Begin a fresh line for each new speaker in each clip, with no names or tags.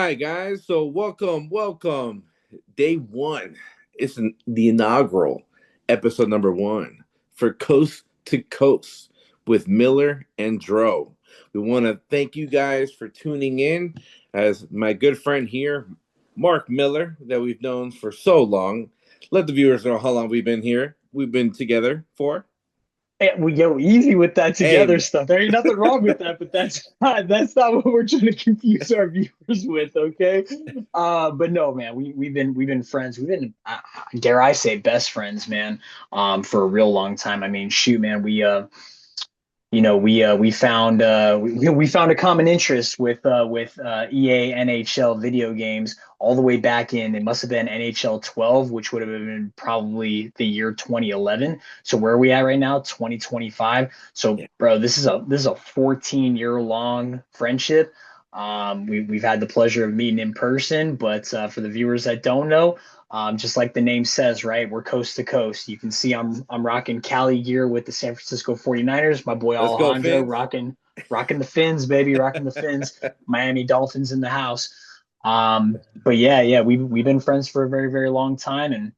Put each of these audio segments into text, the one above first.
right, guys. So welcome. Day one. The inaugural episode number one for Coast to Coast with Miller and Dro. We want to thank you guys for tuning in. As my good friend here, Mark Miller, that we've known for so long. Let the viewers know how long we've been here. We've been together for.
We go easy with that together
Hey,
stuff. There ain't nothing wrong with that, but that's not what we're trying to confuse our viewers with, okay? But no, man, we've been friends. We've been dare I say best friends, man. For a real long time. I mean, shoot, man, we found a common interest with EA NHL video games all the way back in. It must have been NHL 12, which would have been probably the year 2011. So where are we at right now? 2025. So
yeah,
bro, this is a 14-year long friendship. We've had the pleasure of meeting in person, but for the viewers that don't know, just like the name says, right? We're coast to coast. You can see I'm rocking Cali gear with the San Francisco 49ers. My boy
let's go,
Alejandro
Fins.
rocking the Fins, baby, rocking the Fins. Miami Dolphins in the house. But yeah, we've been friends for a very, very long time. And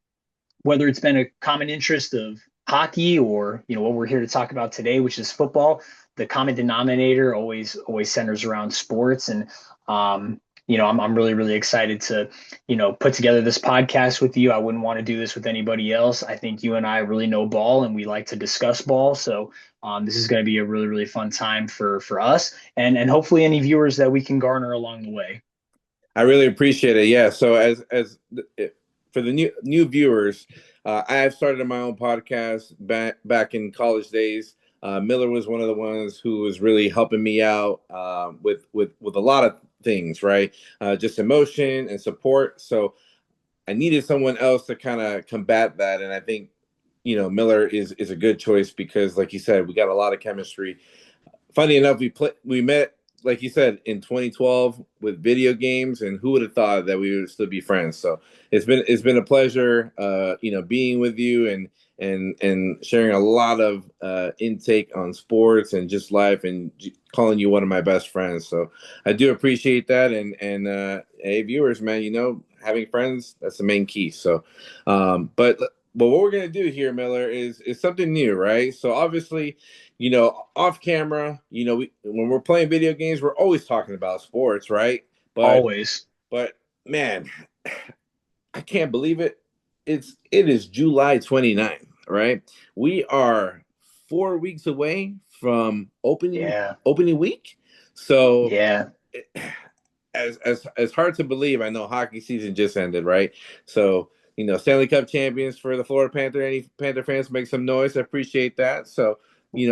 whether it's been a common interest of hockey or what we're here to talk about today, which is football, the common denominator always centers around sports. And I'm really really excited to put together this podcast with you. I wouldn't want to do this with anybody else. I think you and I really know ball and we like to discuss ball. So this is going to be a really really fun time for us and hopefully any viewers that we can garner along the way.
I really appreciate it. Yeah. So for the new viewers, I have started my own podcast back in college days. Miller was one of the ones who was really helping me out with a lot of things, right? Just emotion and support. So I needed someone else to kind of combat that, and I think Miller is a good choice because, like you said, we got a lot of chemistry. Funny enough, we met, like you said, in 2012 with video games, and who would have thought that we would still be friends? So it's been a pleasure, being with you and sharing a lot of intake on sports and just life, and calling you one of my best friends. So I do appreciate that, and hey, viewers, man, having friends, that's the main key. So, but what we're gonna do here, Miller, is something new, right? So obviously, off camera, when we're playing video games, we're always talking about sports, right? But
Always.
but man, I can't believe it. It is July 29th, right? We are 4 weeks away from
Yeah.
opening week. So
Yeah.
as hard to believe, I know hockey season just ended, right? So Stanley Cup champions for the Florida Panther. Any Panther fans make some noise? I appreciate that. So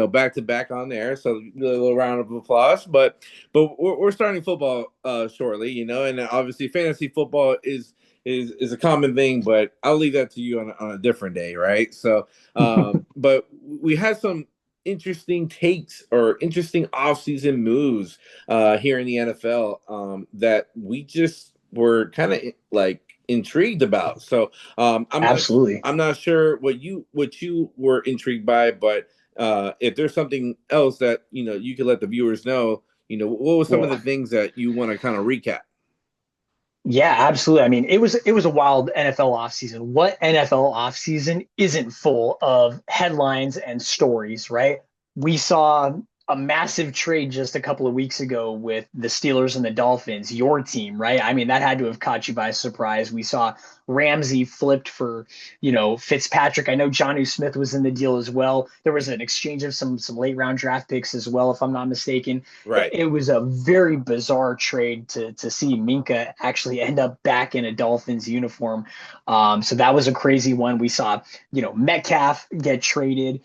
back to back on there. So a little round of applause. But we're starting football shortly, and obviously fantasy football is a common thing, but I'll leave that to you on a different day, right? So, but we had some interesting takes or interesting offseason moves here in the NFL that we just were kind of like intrigued about. So I'm not
Absolutely.
I'm not sure what you were intrigued by, but if there's something else that you could let the viewers know, what was some of
Well,
the things that you want to kind of recap?
yeah, absolutely. I mean, it was a wild NFL offseason. What NFL offseason isn't full of headlines and stories, right? We saw a massive trade just a couple of weeks ago with the Steelers and the Dolphins, your team, right? I mean, that had to have caught you by surprise. We saw Ramsey flipped for, Fitzpatrick. I know Jonnu Smith was in the deal as well. There was an exchange of some late round draft picks as well, if I'm not mistaken.
Right.
It was a very bizarre trade to see Minka actually end up back in a Dolphins uniform. So that was a crazy one. We saw, Metcalf get traded.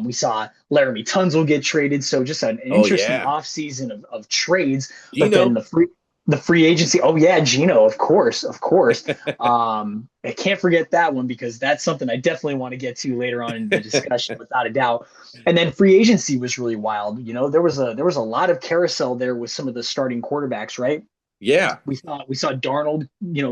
We saw Laramie Tunzel get traded. So just an
Oh
interesting
yeah,
offseason of trades. But then
Gino.
the free agency. Oh yeah, Gino, of course, of course. I can't forget that one because that's something I definitely want to get to later on in the discussion, without a doubt. And then free agency was really wild. There was a lot of carousel there with some of the starting quarterbacks, right?
Yeah.
We saw Darnold,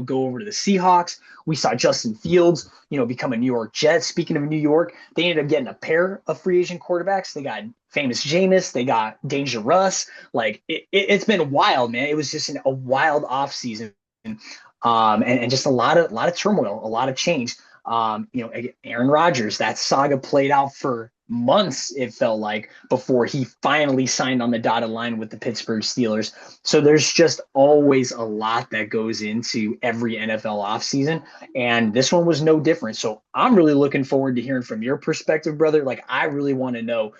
go over to the Seahawks. We saw Justin Fields, become a New York Jet. Speaking of New York, they ended up getting a pair of free agent quarterbacks. They got famous Jameis, they got Danger Russ. Like it's been wild, man. It was just a wild off season, and just a lot of turmoil, a lot of change. Aaron Rodgers, that saga played out for months, it felt like, before he finally signed on the dotted line with the Pittsburgh Steelers. So there's just always a lot that goes into every NFL offseason. And this one was no different. So I'm really looking forward to hearing from your perspective, brother. Like, I really want to know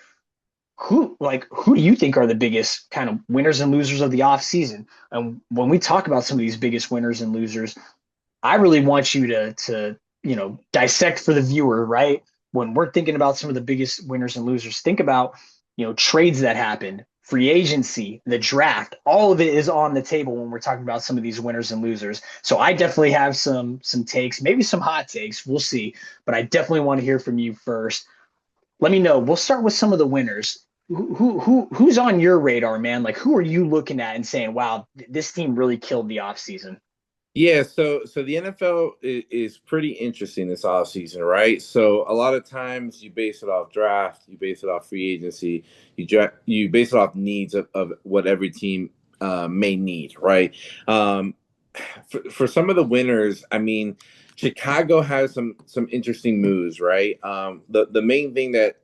who do you think are the biggest kind of winners and losers of the offseason? And when we talk about some of these biggest winners and losers, I really want you to dissect for the viewer, right? When we're thinking about some of the biggest winners and losers, think about trades that happened, free agency, the draft. All of it is on the table when we're talking about some of these winners and losers. So I definitely have some takes, maybe some hot takes. We'll see, but I definitely want to hear from you first. Let me know. We'll start with some of the winners. Who's on your radar, man? Like, who are you looking at and saying, "Wow, this team really killed the offseason"?
Yeah, so the NFL is pretty interesting this offseason, right? So a lot of times you base it off draft, you base it off free agency, you base it off needs of what every team may need, right? Um, for some of the winners, I mean, Chicago has some interesting moves, right? The main thing that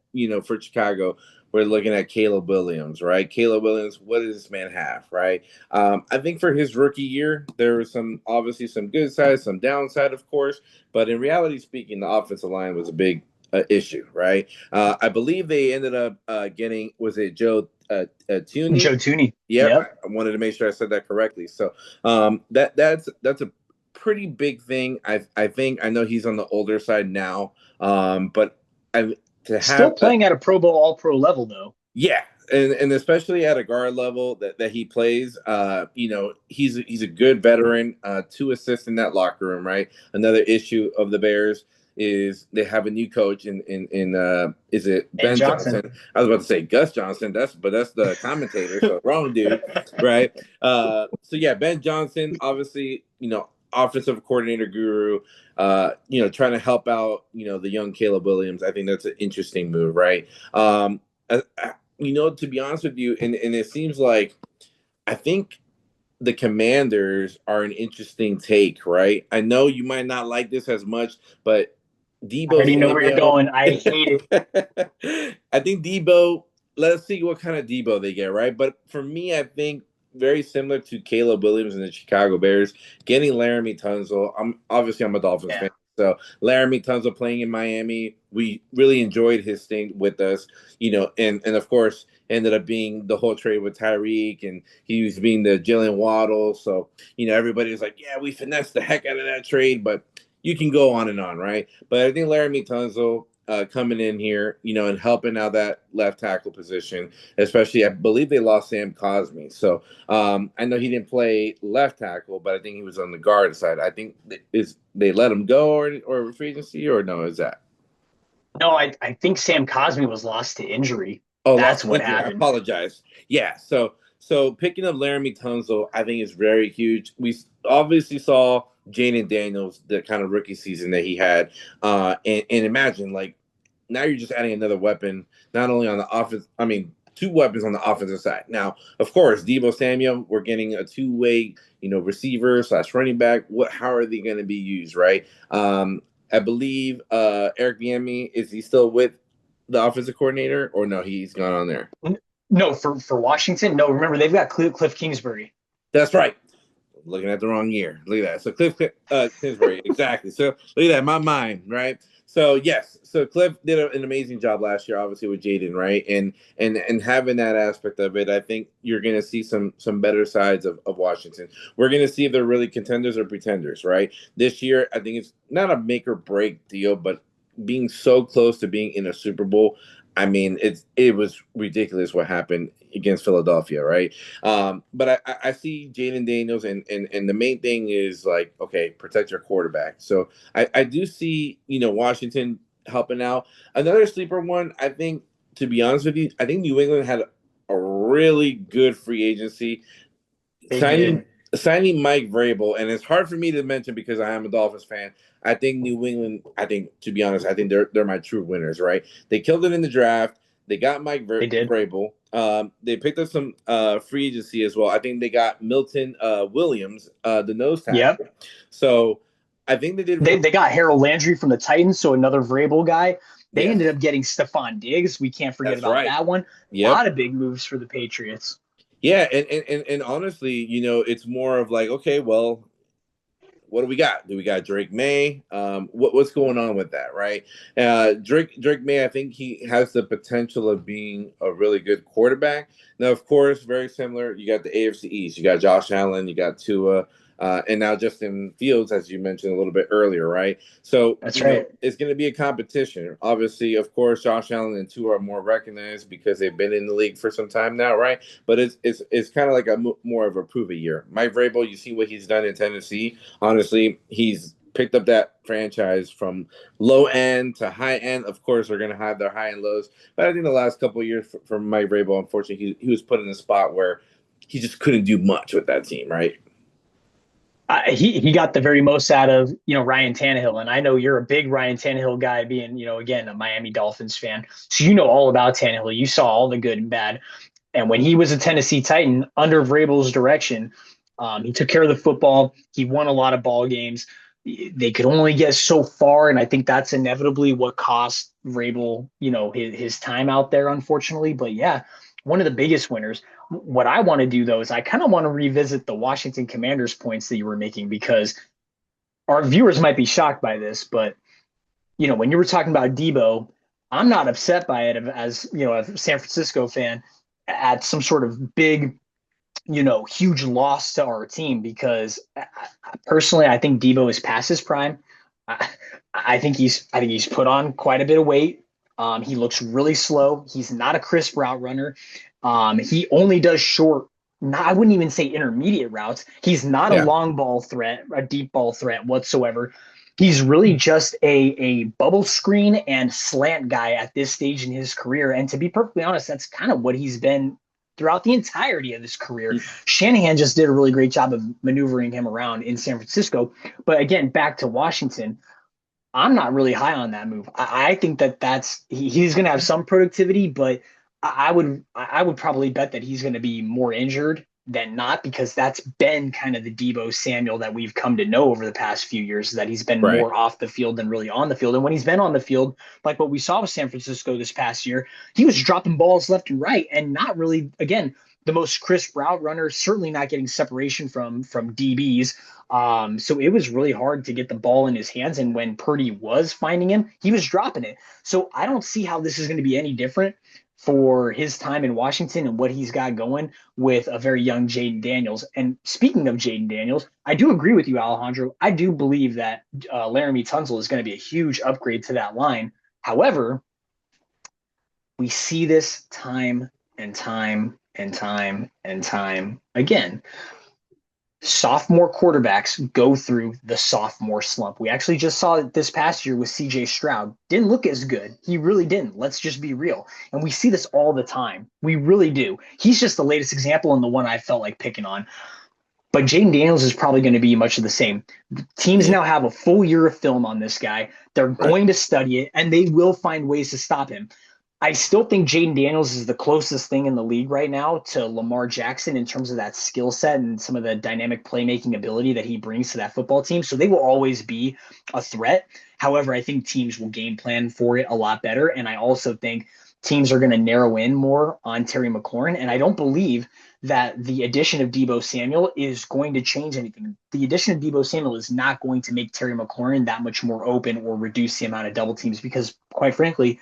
for Chicago, we're looking at Caleb Williams, right? Caleb Williams, what does this man have, right? I think for his rookie year, there was obviously some good side, some downside, of course, but in reality speaking, the offensive line was a big issue, right? I believe they ended up getting, was it Joe Tooney?
Joe Tooney.
Yep,
Yep.
I wanted to make sure I said that correctly. So that's a pretty big thing. I think I know he's on the older side now, but I to
Still
have
playing at a Pro Bowl All Pro level though.
yeah, and especially at a guard level that he plays, he's a good veteran. Two assists in that locker room, right? Another issue of the Bears is they have a new coach in is it
And
Ben
Johnson.
Johnson? I was about to say Gus Johnson. That's the commentator, so wrong dude, right? So yeah, Ben Johnson, obviously, offensive coordinator guru. Trying to help out, the young Caleb Williams. I think that's an interesting move, right? Uh, to be honest with you, and it seems like I think the Commanders are an interesting take, right? I know you might not like this as much, but
I
Debo
already know where you're
Samuel.
going. I hate it.
I think Debo. Let's see what kind of Debo they get, right? But for me, I think very similar to Caleb Williams and the Chicago Bears, getting Laramie Tunsil. I'm a Dolphins
Yeah.
fan, so Laramie Tunsil playing in Miami, we really enjoyed his stint with us, and of course ended up being the whole trade with Tyreek, and he was being the Jalen Waddle. So everybody was like, yeah, we finessed the heck out of that trade, but you can go on and on, right? But I think Laramie Tunsil coming in here, and helping out that left tackle position, especially I believe they lost Sam Cosmi. So I know he didn't play left tackle, but I think he was on the guard side. I think they let him go or free agency or no, is that?
No, I think Sam Cosmi was lost to injury.
Oh,
That's
lost
what
injury. I
happened.
apologize. Yeah. So picking up Laramie Tunsil, I think is very huge. We obviously saw Jaden Daniels, the kind of rookie season that he had, and imagine like now you're just adding another weapon, not only on the offense. I mean, two weapons on the offensive side. Now, of course, Debo Samuel, we're getting a two-way, receiver slash running back. How are they going to be used, right? I believe Eric Bieniemy, is he still with the offensive coordinator, or no? He's gone on there.
No, for Washington. No, remember they've got Cliff Kingsbury.
That's right. Looking at the wrong year. Look at that. So Cliff Kingsbury, exactly. So look at that, my mind, right? So yes, so Cliff did an amazing job last year, obviously with Jaden, right? And having that aspect of it, I think you're going to see some better sides of Washington. We're going to see if they're really contenders or pretenders, right? This year, I think it's not a make or break deal, but being so close to being in a Super Bowl, I mean, it was ridiculous what happened against Philadelphia, right? But I see Jaden Daniels, and the main thing is like, okay, protect your quarterback. So I do see Washington helping out. Another sleeper one, I think, to be honest with you, I think New England had a really good free agency
They
signing
did.
signing Mike Vrabel, and it's hard for me to mention because I am a Dolphins fan. I think New England. I think, to be honest, I think they're my true winners. Right? They killed it in the draft. They got Mike
They did.
Vrabel. They picked up some free agency as well. I think they got Milton Williams, the nose
Yep.
tackle. So I think they did.
They got Harold Landry from the Titans, so another Vrabel guy. They
Yes,
ended up getting Stephon Diggs. We can't forget
that's
about
right.
that one. A
Yep.
lot of big moves for the Patriots.
Yeah, and honestly, it's more of like, okay, well, what do we got? Do we got Drake May? What's going on with that, right? Drake May, I think he has the potential of being a really good quarterback. Now, of course, very similar. You got the AFC East. You got Josh Allen. You got Tua. And now Justin Fields, as you mentioned a little bit earlier, right? So,
That's right.
it's going to be a competition. Obviously, of course, Josh Allen and Tua are more recognized because they've been in the league for some time now, right? But it's kind of like more of a prove a year. Mike Vrabel, you see what he's done in Tennessee. Honestly, he's picked up that franchise from low end to high end. Of course, they're going to have their high and lows. But I think the last couple of years for Mike Vrabel, unfortunately, he was put in a spot where he just couldn't do much with that team, right?
He got the very most out of Ryan Tannehill, and I know you're a big Ryan Tannehill guy, being again a Miami Dolphins fan, so you know all about Tannehill. You saw all the good and bad, and when he was a Tennessee Titan under Vrabel's direction, he took care of the football. He won a lot of ball games. They could only get so far, and I think that's inevitably what cost Vrabel his time out there, unfortunately. But yeah, one of the biggest winners. What I want to do, though, is I kind of want to revisit the Washington Commanders points that you were making, because our viewers might be shocked by this, but when you were talking about Debo, I'm not upset by it as a San Francisco fan at some sort of big, huge loss to our team, because personally, I think Debo is past his prime. I, I think he's put on quite a bit of weight. He looks really slow. He's not a crisp route runner. He only does short, I wouldn't even say intermediate routes. He's not a
Yeah.
long ball threat, a deep ball threat whatsoever. He's really just a bubble screen and slant guy at this stage in his career. And to be perfectly honest, that's kind of what he's been throughout the entirety of his career. Shanahan just did a really great job of maneuvering him around in San Francisco. But again, back to Washington, I'm not really high on that move. I think he's going to have some productivity, but I would probably bet that he's going to be more injured than not, because that's been kind of the Debo Samuel that we've come to know over the past few years, that he's been
Right.
more off the field than really on the field. And when he's been on the field, like what we saw with San Francisco this past year, he was dropping balls left and right and not really, again, the most crisp route runner, certainly not getting separation from DBs. So it was really hard to get the ball in his hands. And when Purdy was finding him, he was dropping it. So I don't see how this is going to be any different for his time in Washington and what he's got going with a very young Jaden Daniels. And speaking of Jaden Daniels, I do agree with you, Alejandro. I do believe that Laramie Tunsil is going to be a huge upgrade to that line. However, we see this time and time and time and time again. Sophomore quarterbacks go through the sophomore slump. We actually just saw it this past year with CJ Stroud. Didn't look as good. He really didn't. Let's just be real. And we see this all the time. We really do. He's just the latest example and the one I felt like picking on. But Jaden Daniels is probably going to be much of the same. Teams now have a full year of film on this guy. They're going to study it, and they will find ways to stop him. I still think Jaden Daniels is the closest thing in the league right now to Lamar Jackson in terms of that skill set and some of the dynamic playmaking ability that he brings to that football team. So they will always be a threat. However, I think teams will game plan for it a lot better. And I also think teams are going to narrow in more on Terry McLaurin. And I don't believe that the addition of Debo Samuel is going to change anything. The addition of Debo Samuel is not going to make Terry McLaurin that much more open or reduce the amount of double teams, because quite frankly,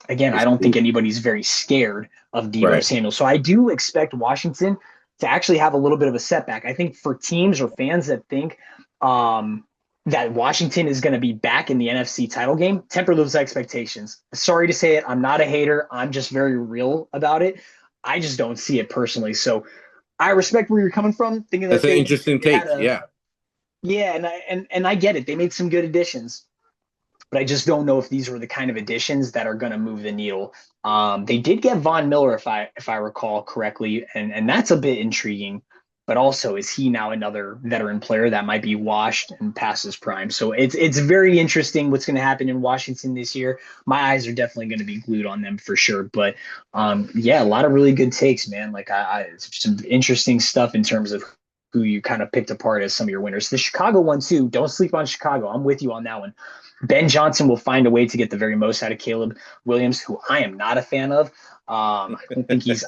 again, I don't think anybody's very scared of Debo Samuel. So I do expect Washington to actually have a little bit of a setback. I think for teams or fans that think that Washington is going to be back in the NFC title game, temper those expectations. Sorry to say it. I'm not a hater. I'm just very real about it. I just don't see it personally. So I respect where you're coming from. Thinking
That's
that
an interesting take. Yeah.
Yeah, and I get it. They made some good additions, but I just don't know if these were the kind of additions that are going to move the needle. They did get Von Miller, if I recall correctly, and that's a bit intriguing. but also is he now another veteran player that might be washed and past his prime? So it's very interesting what's going to happen in Washington this year. My eyes are definitely going to be glued on them for sure. But yeah, a lot of really good takes, man. Like some interesting stuff in terms of who you kind of picked apart as some of your winners. The Chicago one too. Don't sleep on Chicago. I'm with you on that one. Ben Johnson will find a way to get the very most out of Caleb Williams, who I am not a fan of. I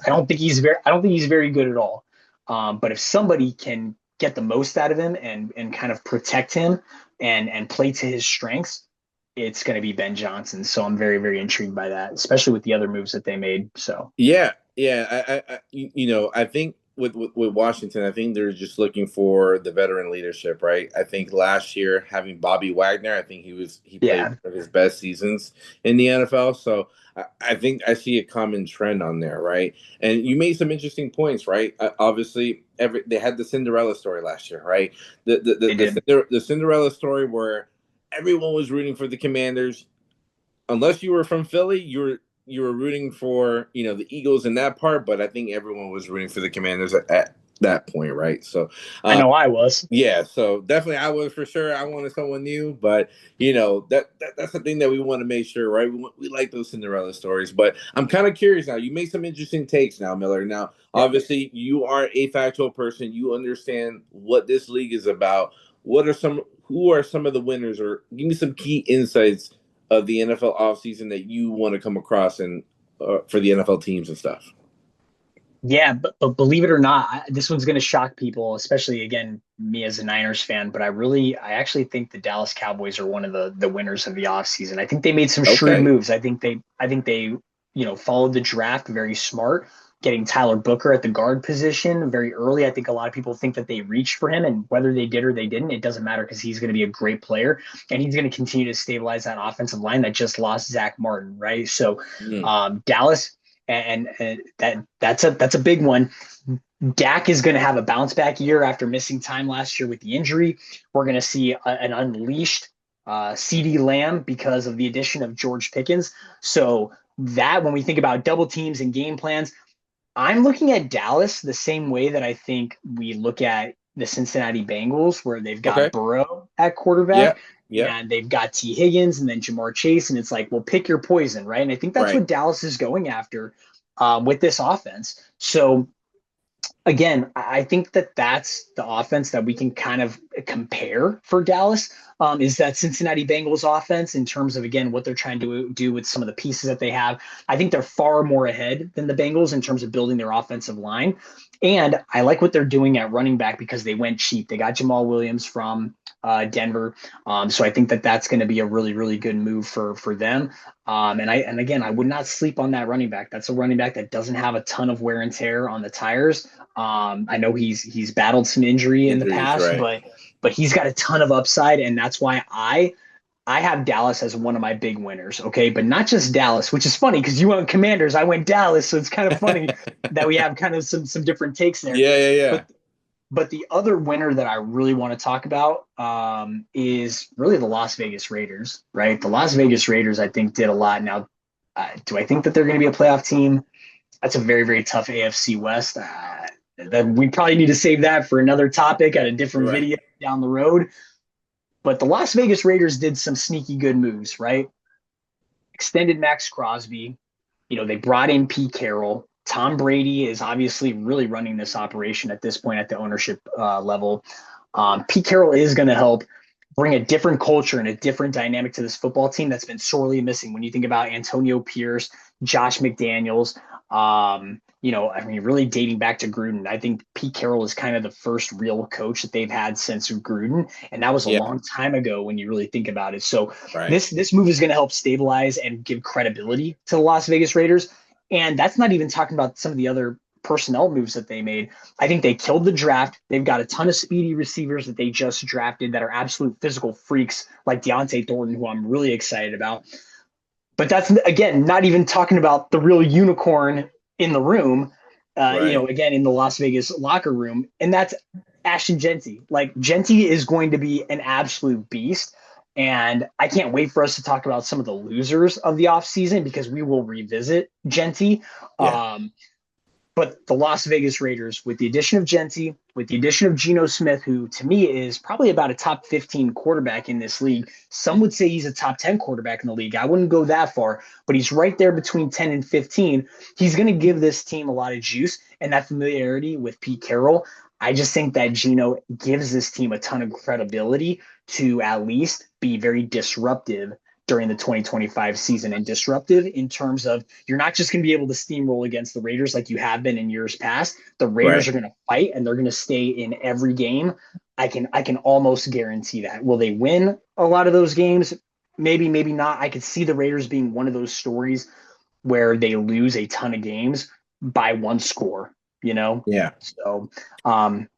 don't think he's very good at all. But if somebody can get the most out of him and kind of protect him and play to his strengths, it's going to be Ben Johnson. So I'm very, very intrigued by that, especially with the other moves that they made. So
I think with Washington, I think they're just looking for the veteran leadership, right? I think last year having Bobby Wagner, I think he played
yeah,
one of his best seasons in the NFL. So I think I see a common trend on there, right? And you made some interesting points, right? Obviously, they had the Cinderella story last year, right?
they did.
The Cinderella story where everyone was rooting for the Commanders, unless you were from Philly, you were rooting for the Eagles in that part, but I think everyone was rooting for the Commanders at that point, right? So,
I
uh,
know I was.
yeah, so definitely I was for sure. I wanted someone new, but that's the thing that we want to make sure, right? We like those Cinderella stories, but I'm kind of curious now. You made some interesting takes now, Miller. Now,
Yeah.
obviously, you are a factual person. You understand what this league is about. Who are some of the winners, or give me some key insights of the NFL offseason that you want to come across and for the NFL teams and stuff.
Yeah, but believe it or not, this one's going to shock people, especially again me as a Niners fan. But I actually think the Dallas Cowboys are one of the winners of the offseason. I think they made some shrewd
Okay.
moves. I think they followed the draft very smart, getting Tyler Booker at the guard position very early. I think a lot of people think that they reached for him, and whether they did or they didn't, it doesn't matter because he's going to be a great player and he's going to continue to stabilize that offensive line that just lost Zach Martin, right? So
Mm.
Dallas and that's a big one. Dak is going to have a bounce back year after missing time last year with the injury. We're going to see an unleashed CD Lamb because of the addition of George Pickens. So that when we think about double teams and game plans, I'm looking at Dallas the same way that I think we look at the Cincinnati Bengals, where they've got
Okay.
Burrow at quarterback
Yep. Yep.
and they've got T. Higgins and then Jamar Chase. And it's like, well, pick your poison, right? And I think that's
Right.
what Dallas is going after with this offense. So again, I think that that's the offense that we can kind of compare for Dallas. Is that Cincinnati Bengals offense in terms of again what they're trying to do with some of the pieces that they have? I think they're far more ahead than the Bengals in terms of building their offensive line, and I like what they're doing at running back because they went cheap. They got Jamal Williams from Denver, so I think that that's going to be a really really good move for them. And again, I would not sleep on that running back. That's a running back that doesn't have a ton of wear and tear on the tires. I know he's battled some injury in the
Injuries,
past,
right.
but he's got a ton of upside, and that's why I have Dallas as one of my big winners. Okay, but not just Dallas, which is funny because you went Commanders, I went Dallas, so it's kind of funny that we have kind of some different takes there.
Yeah, yeah, yeah.
But the other winner that I really want to talk about is really the Las Vegas Raiders, right? The Las Vegas Raiders, I think, did a lot. Now, do I think that they're going to be a playoff team? That's a very, very tough AFC West. That we probably need to save that for another topic at a different
Right.
video down the road. But the Las Vegas Raiders did some sneaky good moves, right? Extended Max Crosby. They brought in Pete Carroll. Tom Brady is obviously really running this operation at this point at the ownership level. Pete Carroll is going to help bring a different culture and a different dynamic to this football team that's been sorely missing. When you think about Antonio Pierce, Josh McDaniels, really dating back to Gruden. I think Pete Carroll is kind of the first real coach that they've had since Gruden, and that was a
Yeah.
long time ago when you really think about it. So
Right.
this move is going to help stabilize and give credibility to the Las Vegas Raiders, and that's not even talking about some of the other personnel moves that they made. I think they killed the draft. They've got a ton of speedy receivers that they just drafted that are absolute physical freaks like Deontay Thornton, who I'm really excited about. But that's, again, not even talking about the real unicorn in the room,
Right.
again, in the Las Vegas locker room. And that's Ashton Genty. Like, Genty is going to be an absolute beast. And I can't wait for us to talk about some of the losers of the offseason because we will revisit Genty.
Yeah.
But the Las Vegas Raiders, with the addition of Genti, with the addition of Geno Smith, who to me is probably about a top 15 quarterback in this league. Some would say he's a top 10 quarterback in the league. I wouldn't go that far, but he's right there between 10 and 15. He's going to give this team a lot of juice, and that familiarity with Pete Carroll. I just think that Geno gives this team a ton of credibility to at least be very disruptive during the 2025 season, and disruptive in terms of you're not just going to be able to steamroll against the Raiders like you have been in years past. The Raiders
Right.
are going to fight and they're going to stay in every game. I can almost guarantee that. Will they win a lot of those games? Maybe, maybe not. I could see the Raiders being one of those stories where they lose a ton of games by one score, you know?
Yeah.
So, um,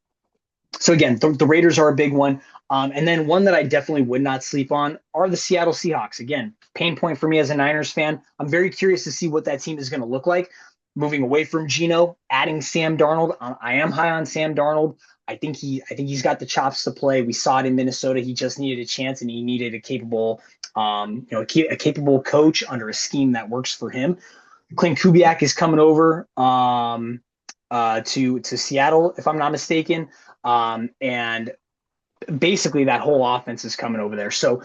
so again, the Raiders are a big one. And then one that I definitely would not sleep on are the Seattle Seahawks. Again, pain point for me as a Niners fan. I'm very curious to see what that team is going to look like. Moving away from Geno, adding Sam Darnold. I am high on Sam Darnold. I think he's got the chops to play. We saw it in Minnesota. He just needed a chance, and he needed a capable, a capable coach under a scheme that works for him. Clint Kubiak is coming over to Seattle, if I'm not mistaken. And basically that whole offense is coming over there. So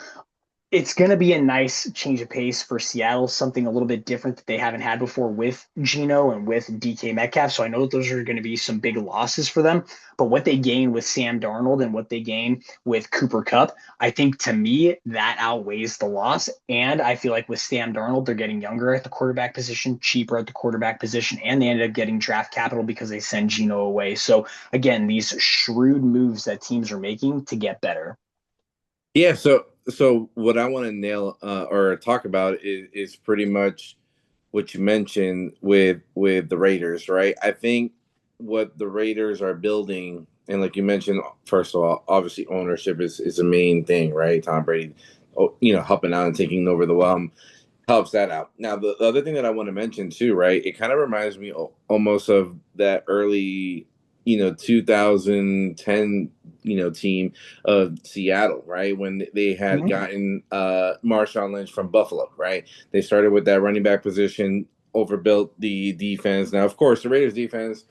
it's going to be a nice change of pace for Seattle, something a little bit different that they haven't had before with Geno and with DK Metcalf. So I know those are going to be some big losses for them, but what they gain with Sam Darnold and what they gain with Cooper Kupp, I think to me that outweighs the loss. And I feel like with Sam Darnold, they're getting younger at the quarterback position, cheaper at the quarterback position, and they ended up getting draft capital because they send Geno away. So again, these shrewd moves that teams are making to get better.
Yeah, so what I want to nail or talk about is pretty much what you mentioned with the Raiders, right? I think what the Raiders are building, and like you mentioned, first of all, obviously ownership is a main thing, right? Tom Brady, helping out and taking over the realm helps that out. Now, the other thing that I want to mention too, right? It kind of reminds me almost of that early, 2010, team of Seattle, right? When they had
Mhm.
gotten Marshawn Lynch from Buffalo, right? They started with that running back position, overbuilt the defense. Now, of course, the Raiders defense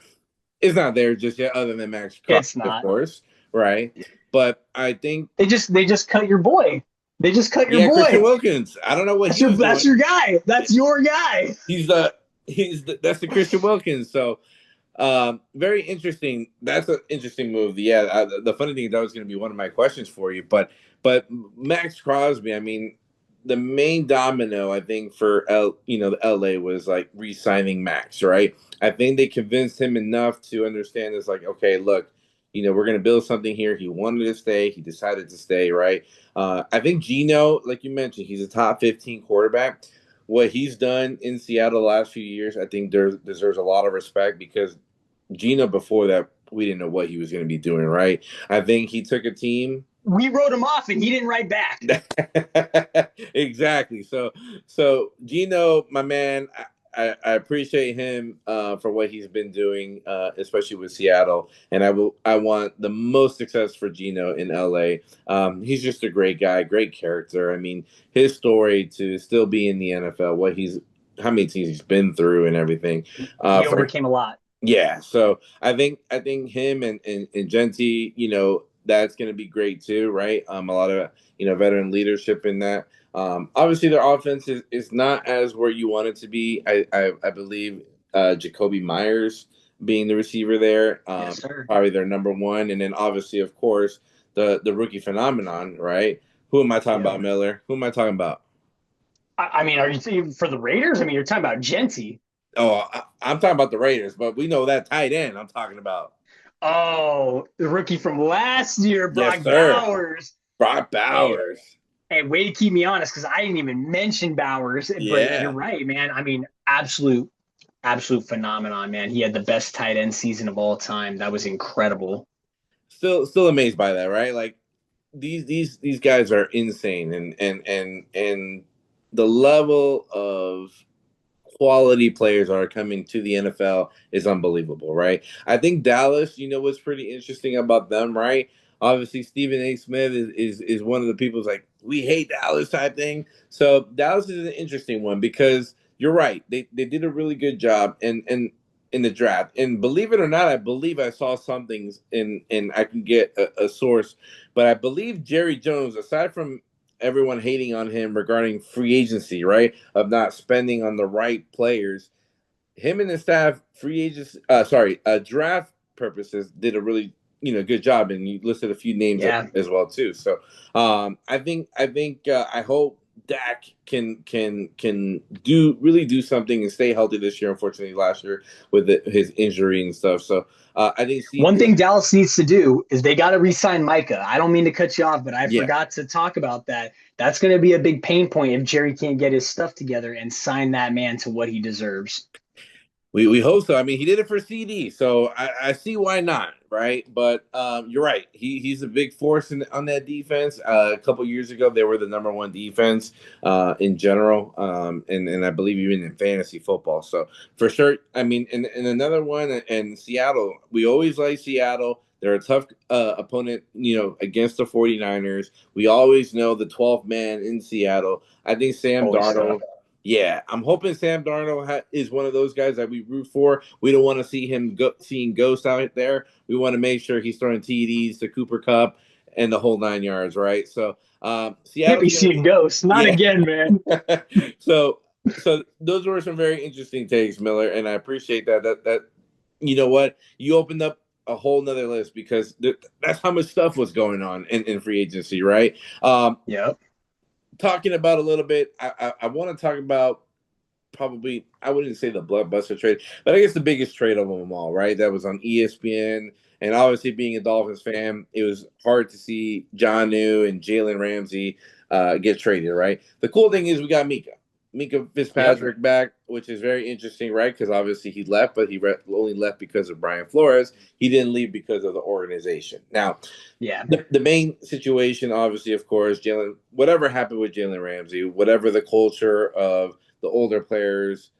is not there just yet, other than Max Crosby,
It's
of
not.
course, right? But I think,
They just cut your boy. They just cut your
yeah, Christian
boy.
Wilkins. I don't know what
That's
he
your
was
that's
doing.
your guy. That's your guy.
He's the that's the Christian Wilkins. So very interesting. That's an interesting move. Yeah, the funny thing, that was going to be one of my questions for you, but Max Crosby. I mean, the main domino, I think, for the LA was like re-signing Max, right? I think they convinced him enough to understand it's like, okay, look, we're going to build something here. He wanted to stay. He decided to stay, right? I think Geno, like you mentioned, he's a top 15 quarterback. What he's done in Seattle the last few years, I think deserves a lot of respect, because Gino before that, we didn't know what he was going to be doing, right? I think he took a team.
We wrote him off and he didn't write back.
Exactly. So Gino, my man, I appreciate him for what he's been doing, especially with Seattle, and I want the most success for Gino in LA. He's just a great guy, great character. I mean, his story to still be in the NFL, how many teams he's been through and everything.
He
For
overcame a lot.
Yeah, so I think him and Genti, that's going to be great too, right? A lot of veteran leadership in that. Obviously, their offense is not as where you want it to be. I believe Jacoby Myers being the receiver there,
Yes, sir.
probably their number one, and then obviously, of course, the rookie phenomenon, right? Who am I talking
Yep.
about, Miller? Who am I talking about?
I mean, are you for the Raiders? I mean, you're talking about Genti.
Oh, I'm talking about the Raiders, but we know that tight end I'm talking about.
Oh, the rookie from last year,
Yes,
Brock
sir.
Bowers.
Brock
Hey,
Bowers.
hey, way to keep me honest because I didn't even mention Bowers. But you're
Yeah.
right, man. I mean, absolute phenomenon, man. He had the best tight end season of all time. That was incredible.
Still amazed by that, right? Like these guys are insane, and the level of quality players are coming to the NFL is unbelievable, right? I think Dallas, what's pretty interesting about them, right? Obviously, Stephen A. Smith is one of the people's like, we hate Dallas type thing. So Dallas is an interesting one because you're right. They did a really good job, and in the draft. And believe it or not, I believe I saw something in I can get a source, but I believe Jerry Jones, aside from everyone hating on him regarding free agency, right, of not spending on the right players, him and his staff, free agents, draft purposes, did a really good job, and you listed a few names
Yeah.
as well too. So I hope Dak can do something and stay healthy this year. Unfortunately, last year with his injury and stuff. So I think
One thing Dallas needs to do is they got to re-sign Micah. I don't mean to cut you off, but I
yeah.
forgot to talk about that. That's going to be a big pain point if Jerry can't get his stuff together and sign that man to what he deserves.
We hope so. I mean, he did it for CD, so I see why not, right? But you're right. He's a big force on that defense. A couple years ago, they were the number one defense in general, and I believe even in fantasy football. So for sure, I mean, and another one, and Seattle. We always like Seattle. They're a tough opponent, against the 49ers. We always know the 12th man in Seattle. I think Sam Darnold. Yeah, I'm hoping Sam Darnold is one of those guys that we root for. We don't want to see him seeing ghosts out there. We want to make sure he's throwing TDs to Cooper Kupp and the whole 9 yards, right? So
Can't
Seattle's
be seeing ghosts, not again, man.
so those were some very interesting takes, Miller, and I appreciate that. That you know what, you opened up a whole nother list because that's how much stuff was going on in free agency, right?
Yep.
Talking about a little bit, I want to talk about probably, I wouldn't say the blockbuster trade, but I guess the biggest trade of them all, right? That was on ESPN. And obviously, being a Dolphins fan, it was hard to see Jonnu and Jalen Ramsey get traded, right? The cool thing is we got Mika Fitzpatrick back, which is very interesting, right? Because obviously he left, but he only left because of Brian Flores. He didn't leave because of the organization. Now, the main situation, obviously, of course, whatever happened with Jalen Ramsey, whatever the culture of the older players,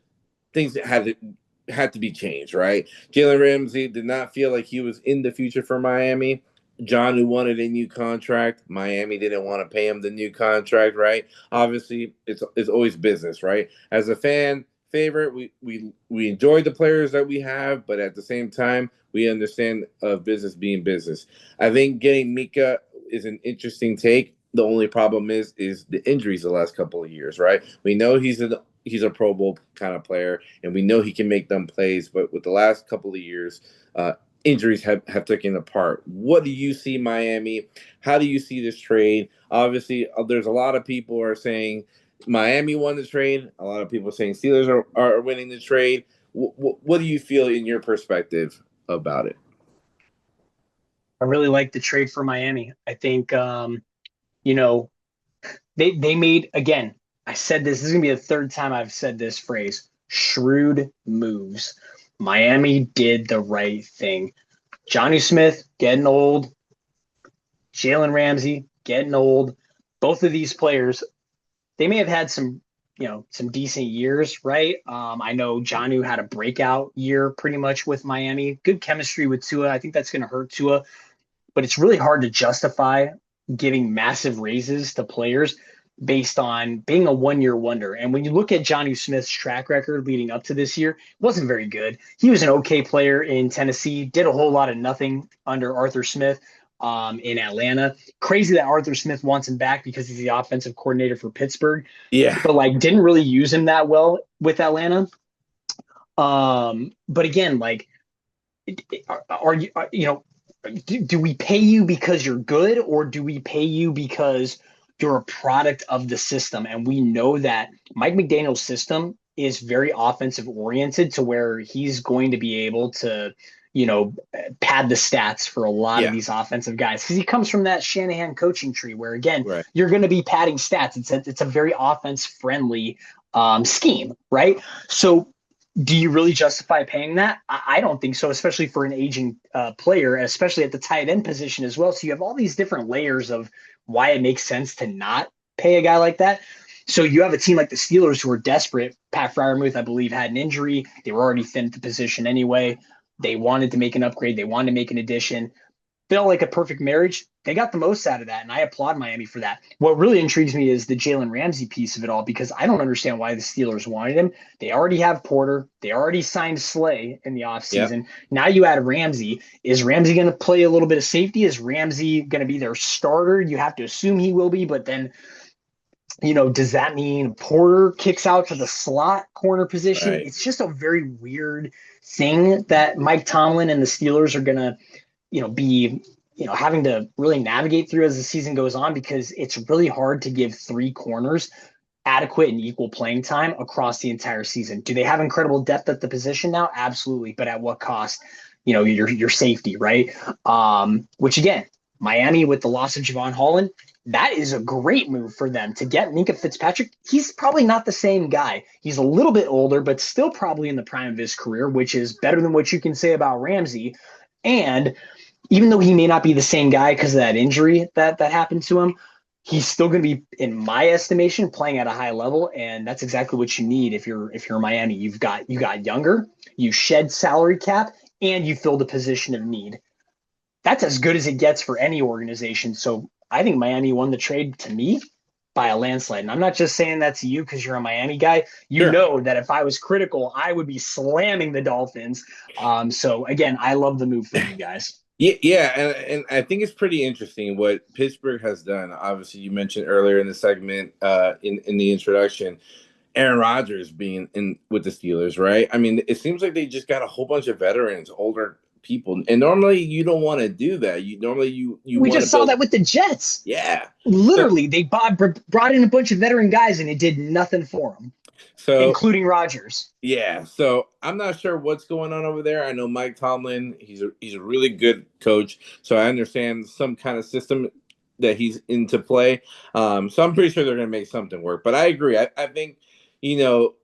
things that had to be changed, right? Jalen Ramsey did not feel like he was in the future for Miami. John, who wanted a new contract, Miami didn't want to pay him the new contract, right? Obviously, it's always business, right? As a fan favorite, we enjoy the players that we have, but at the same time, we understand business being business. I think getting Mika is an interesting take. The only problem is the injuries the last couple of years, right? We know he's a Pro Bowl kind of player, and we know he can make them plays, but with the last couple of years, injuries have taken apart. What do you see, Miami? How do you see this trade? Obviously, there's a lot of people are saying Miami won the trade. A lot of people are saying Steelers are winning the trade. What do you feel in your perspective about it?
I really like the trade for Miami. I think, they made, again, I said this is going to be the third time I've said this phrase, shrewd moves. Miami did the right thing. Johnny Smith getting old, Jalen Ramsey getting old. Both of these players, they may have had some decent years, right? I know Jonnu had a breakout year pretty much with Miami. Good chemistry with Tua. I think that's going to hurt Tua, but it's really hard to justify giving massive raises to players based on being a one-year wonder. And when you look at Jonnu Smith's track record leading up to this year, it wasn't very good. He was an okay player in Tennessee, did a whole lot of nothing under Arthur Smith in Atlanta. Crazy that Arthur Smith wants him back because he's the offensive coordinator for Pittsburgh.
Yeah.
But didn't really use him that well with Atlanta. But again, do we pay you because you're good, or do we pay you because you're a product of the system? And we know that Mike McDaniel's system is very offensive oriented, to where he's going to be able to, pad the stats for a lot of these offensive guys, because he comes from that Shanahan coaching tree where, again, you're going to be padding stats. It's a very offense friendly scheme, right? So do you really justify paying that? I don't think so, especially for an aging player, especially at the tight end position as well. So you have all these different layers of why it makes sense to not pay a guy like that. So you have a team like the Steelers who are desperate. Pat Freiermuth, I believe, had an injury. They were already thin at the position anyway. They wanted to make an upgrade. They wanted to make an addition. Felt like a perfect marriage. they got the most out of that, and I applaud Miami for that. What really intrigues me is the Jalen Ramsey piece of it all, because I don't understand why the Steelers wanted him. They already have Porter. They already signed Slay in the
Yep.
offseason. Now you add Ramsey. Is Ramsey going to play a little bit of safety? Is Ramsey going to be their starter? You have to assume he will be, but then does that mean Porter kicks out to the slot corner position?
Right.
It's just a very weird thing that Mike Tomlin and the Steelers are going to, be, having to really navigate through as the season goes on, because it's really hard to give three corners adequate and equal playing time across the entire season. Do they have incredible depth at the position now? Absolutely. But at what cost? Your safety, right? Which again, Miami with the loss of Javon Holland, that is a great move for them to get Minka Fitzpatrick. He's probably not the same guy. He's a little bit older, but still probably in the prime of his career, which is better than what you can say about Ramsey. And even though he may not be the same guy because of that injury that happened to him, he's still going to be, in my estimation, playing at a high level, and that's exactly what you need if you're Miami. You got younger, you shed salary cap, and you fill the position of need. That's as good as it gets for any organization. So I think Miami won the trade, to me, by a landslide. And I'm not just saying that to you because you're a Miami guy. You
Sure.
know that if I was critical, I would be slamming the Dolphins. So again, I love the move for you guys.
Yeah, yeah, and I think it's pretty interesting what Pittsburgh has done. Obviously, you mentioned earlier in the segment, in the introduction, Aaron Rodgers being in with the Steelers, right? I mean, it seems like they just got a whole bunch of veterans, older people, and normally you don't want to do that. You
We
want
just
to
saw
build,
that with the Jets.
yeah. So
Literally, they brought in a bunch of veteran guys, and it did nothing for them,
so
including Rodgers.
yeah, so I'm not sure what's going on over there. I know Mike Tomlin; he's a really good coach, so I understand some kind of system that he's into play. So I'm pretty sure they're going to make something work. But I agree. I think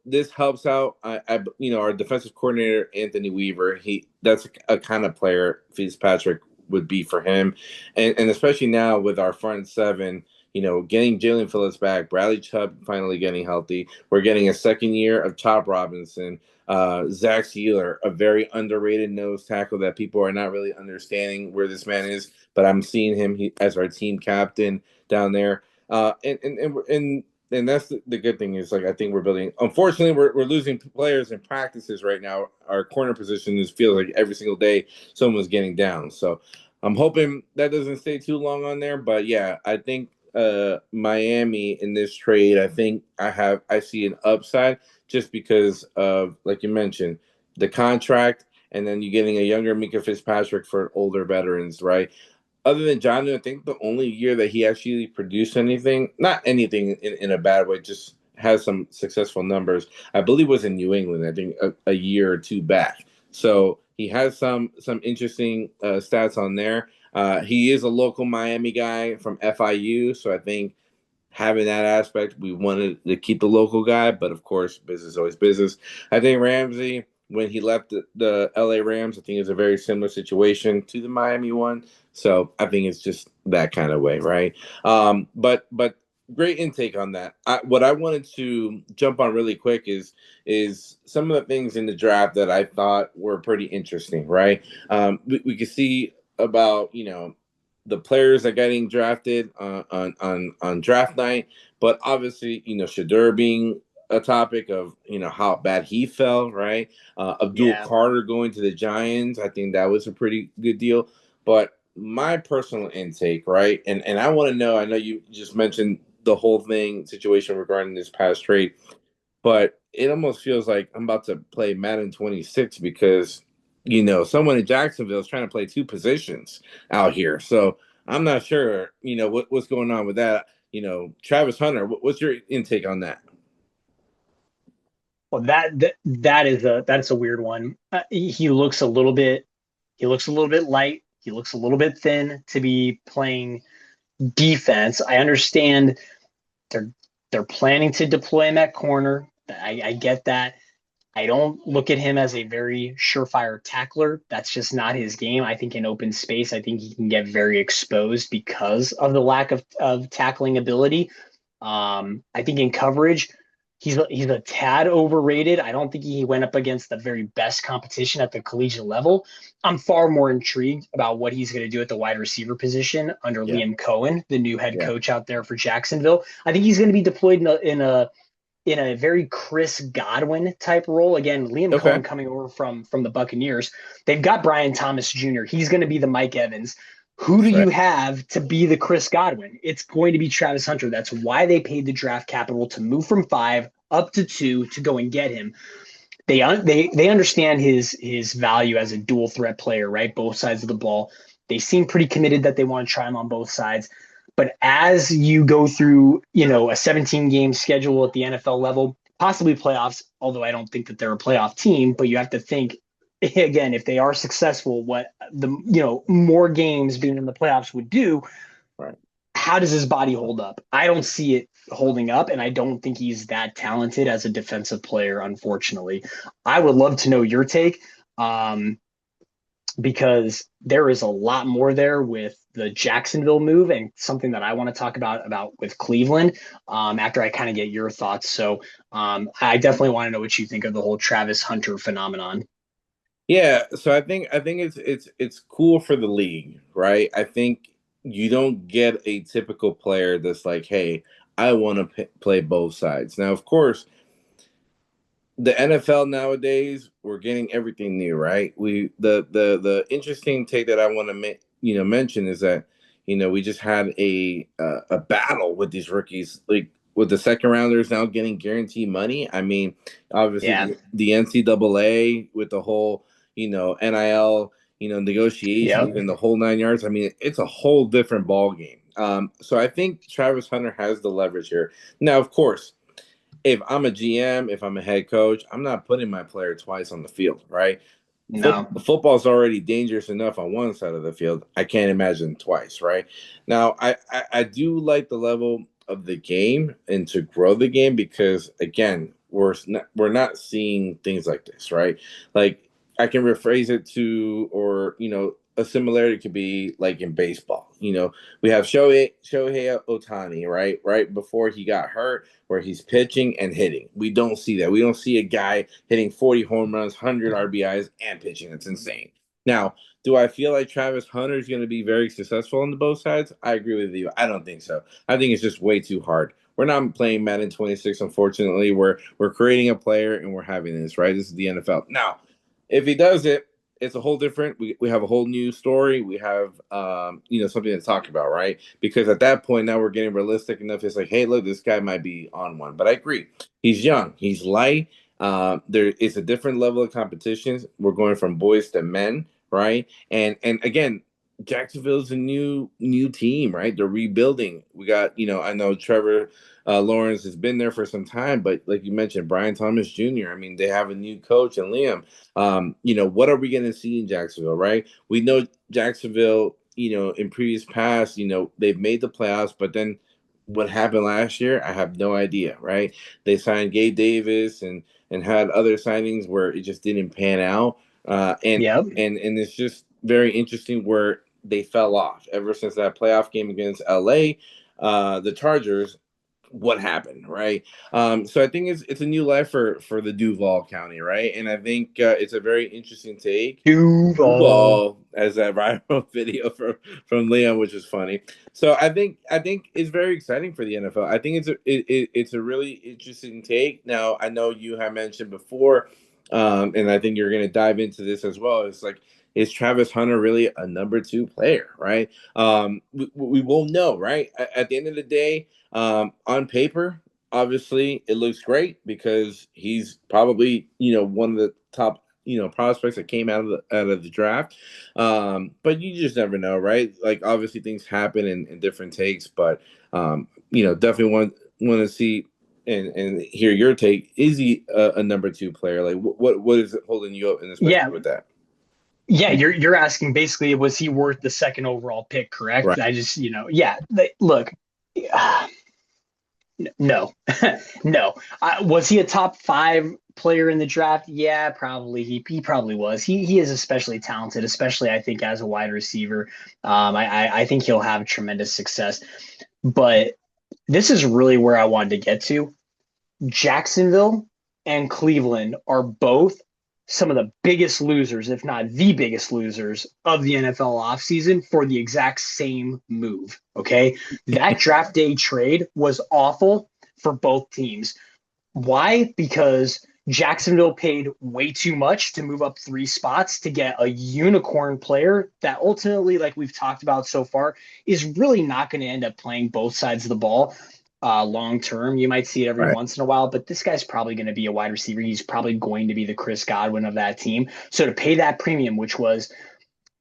this helps out. Our defensive coordinator Anthony Weaver. That's a kind of player Fitzpatrick would be for him, and especially now with our front seven. Getting Jalen Phillips back, Bradley Chubb finally getting healthy. We're getting a second year of Chop Robinson, Zach Sealer, a very underrated nose tackle that people are not really understanding where this man is, but I'm seeing him as our team captain down there. And that's the good thing is, like, I think we're building. Unfortunately, we're losing players in practices right now. Our corner position feels like every single day someone's getting down. So I'm hoping that doesn't stay too long on there. But yeah, I think Miami in this trade, I think I see an upside just because of, like you mentioned, the contract, and then you getting a younger Mika Fitzpatrick for older veterans, right? Other than John, I think the only year that he actually produced anything, not anything in a bad way, just has some successful numbers, I believe was in New England, I think a year or two back. So he has some interesting stats on there. He is a local Miami guy from FIU, so I think having that aspect, we wanted to keep the local guy, but of course, business is always business. I think Ramsey, when he left the LA Rams, I think it's a very similar situation to the Miami one. So I think it's just that kind of way, right? But great intake on that. What I wanted to jump on really quick is some of the things in the draft that I thought were pretty interesting, right? We could see about the players that getting drafted on draft night, but obviously Shadur being a topic of how bad he fell, right? Abdul
Yeah.
Carter going to the Giants, I think that was a pretty good deal. But my personal intake, right? And I want to know. I know you just mentioned the whole thing situation regarding this past trade, but it almost feels like I'm about to play Madden 26 because someone in Jacksonville is trying to play two positions out here. So I'm not sure what's going on with that. Travis Hunter, what's your intake on that?
Well, that's a weird one. He looks a little bit light. He looks a little bit thin to be playing defense. I understand they're they're planning to deploy him at corner. I get that. I don't look at him as a very surefire tackler. That's just not his game. I think in open space, I think he can get very exposed because of the lack of tackling ability. I think in coverage, He's a tad overrated. I don't think he went up against the very best competition at the collegiate level. I'm far more intrigued about what he's going to do at the wide receiver position under
Yeah.
Liam Cohen, the new head
Yeah.
coach out there for Jacksonville. I think he's going to be deployed in a very Chris Godwin type role. Again, Liam
Okay.
Cohen coming over from the Buccaneers. They've got Brian Thomas Jr. He's going to be the Mike Evans. Who do
That's
you
right.
have to be the Chris Godwin? It's going to be Travis Hunter. That's why they paid the draft capital to move from 5 up to 2 to go and get him. They understand his value as a dual threat player, right? Both sides of the ball. They seem pretty committed that they want to try him on both sides. But as you go through, a 17 game schedule at the NFL level, possibly playoffs, although I don't think that they're a playoff team, but you have to think again, if they are successful, what the more games being in the playoffs would do.
Right.
How does his body hold up? I don't see it holding up, and I don't think he's that talented as a defensive player, unfortunately. I would love to know your take, because there is a lot more there with the Jacksonville move and something that I want to talk about with Cleveland, after I kind of get your thoughts. So I definitely want to know what you think of the whole Travis Hunter phenomenon.
Yeah, so I think it's cool for the league, right? I think you don't get a typical player that's like, "Hey, I want to play both sides." Now, of course, the NFL nowadays, we're getting everything new, right? The interesting take that I want to mention is that we just had a battle with these rookies, like with the second rounders now getting guaranteed money. I mean, obviously
Yeah.
the NCAA with the whole NIL negotiations
Yep.
and the whole 9 yards. I mean, it's a whole different ball game. So I think Travis Hunter has the leverage here. Now, of course, if I'm a GM, if I'm a head coach, I'm not putting my player twice on the field, right?
No.
Football's already dangerous enough on one side of the field. I can't imagine twice, right? Now, I do like the level of the game and to grow the game because again, we're not seeing things like this, right? Like I can rephrase it to, or a similarity could be like in baseball. We have Shohei Otani, right? Right before he got hurt, where he's pitching and hitting. We don't see that. We don't see a guy hitting 40 home runs, 100 RBIs, and pitching. It's insane. Now, do I feel like Travis Hunter is going to be very successful on the both sides? I agree with you. I don't think so. I think it's just way too hard. We're not playing Madden 26, unfortunately. We're creating a player and we're having this, right? This is the NFL. Now, if he does it, it's a whole different. We have a whole new story. We have something to talk about, right? Because at that point now we're getting realistic enough. It's like, hey, look, this guy might be on one. But I agree, he's young, he's light. There is a different level of competition. We're going from boys to men, right? And again, Jacksonville's a new team, right? They're rebuilding. We got I know Trevor Lawrence has been there for some time, but like you mentioned, Brian Thomas Jr. I mean, they have a new coach and Liam. What are we going to see in Jacksonville, right? We know Jacksonville, in previous past, they've made the playoffs, but then what happened last year, I have no idea, right? They signed Gabe Davis and had other signings where it just didn't pan out. And
Yep.
and it's just very interesting where they fell off ever since that playoff game against LA, the Chargers. What happened, right? So I think it's a new life for the Duval County, right? And I think it's a very interesting take.
Duval.
Duval as that viral video from Leon, which is funny. So I think it's very exciting for the NFL. I think it's a really interesting take. Now I know you have mentioned before, and I think you're going to dive into this as well. It's like, is Travis Hunter really a number 2 player, right? We won't know, right? At the end of the day, on paper, obviously it looks great because he's probably one of the top prospects that came out of the draft. But you just never know, right? Like obviously things happen in different takes, but definitely want to see and hear your take. Is he a number 2 player? Like what is it holding you up, and especially
Yeah.
with that?
Yeah, you're asking basically, was he worth the second overall pick, correct?
Right.
I just, yeah, look, no, no. Was he a top 5 player in the draft? Yeah, probably. He probably was. He is especially talented, especially I think as a wide receiver. I think he'll have tremendous success. But this is really where I wanted to get to. Jacksonville and Cleveland are both some of the biggest losers, if not the biggest losers of the NFL offseason for the exact same move. Okay. That draft day trade was awful for both teams. Why? Because Jacksonville paid way too much to move up 3 spots to get a unicorn player that ultimately, like we've talked about so far, is really not going to end up playing both sides of the ball long term. You might see it every
Right.
once in a while, but this guy's probably going to be a wide receiver. He's probably going to be the Chris Godwin of that team. So to pay that premium, which was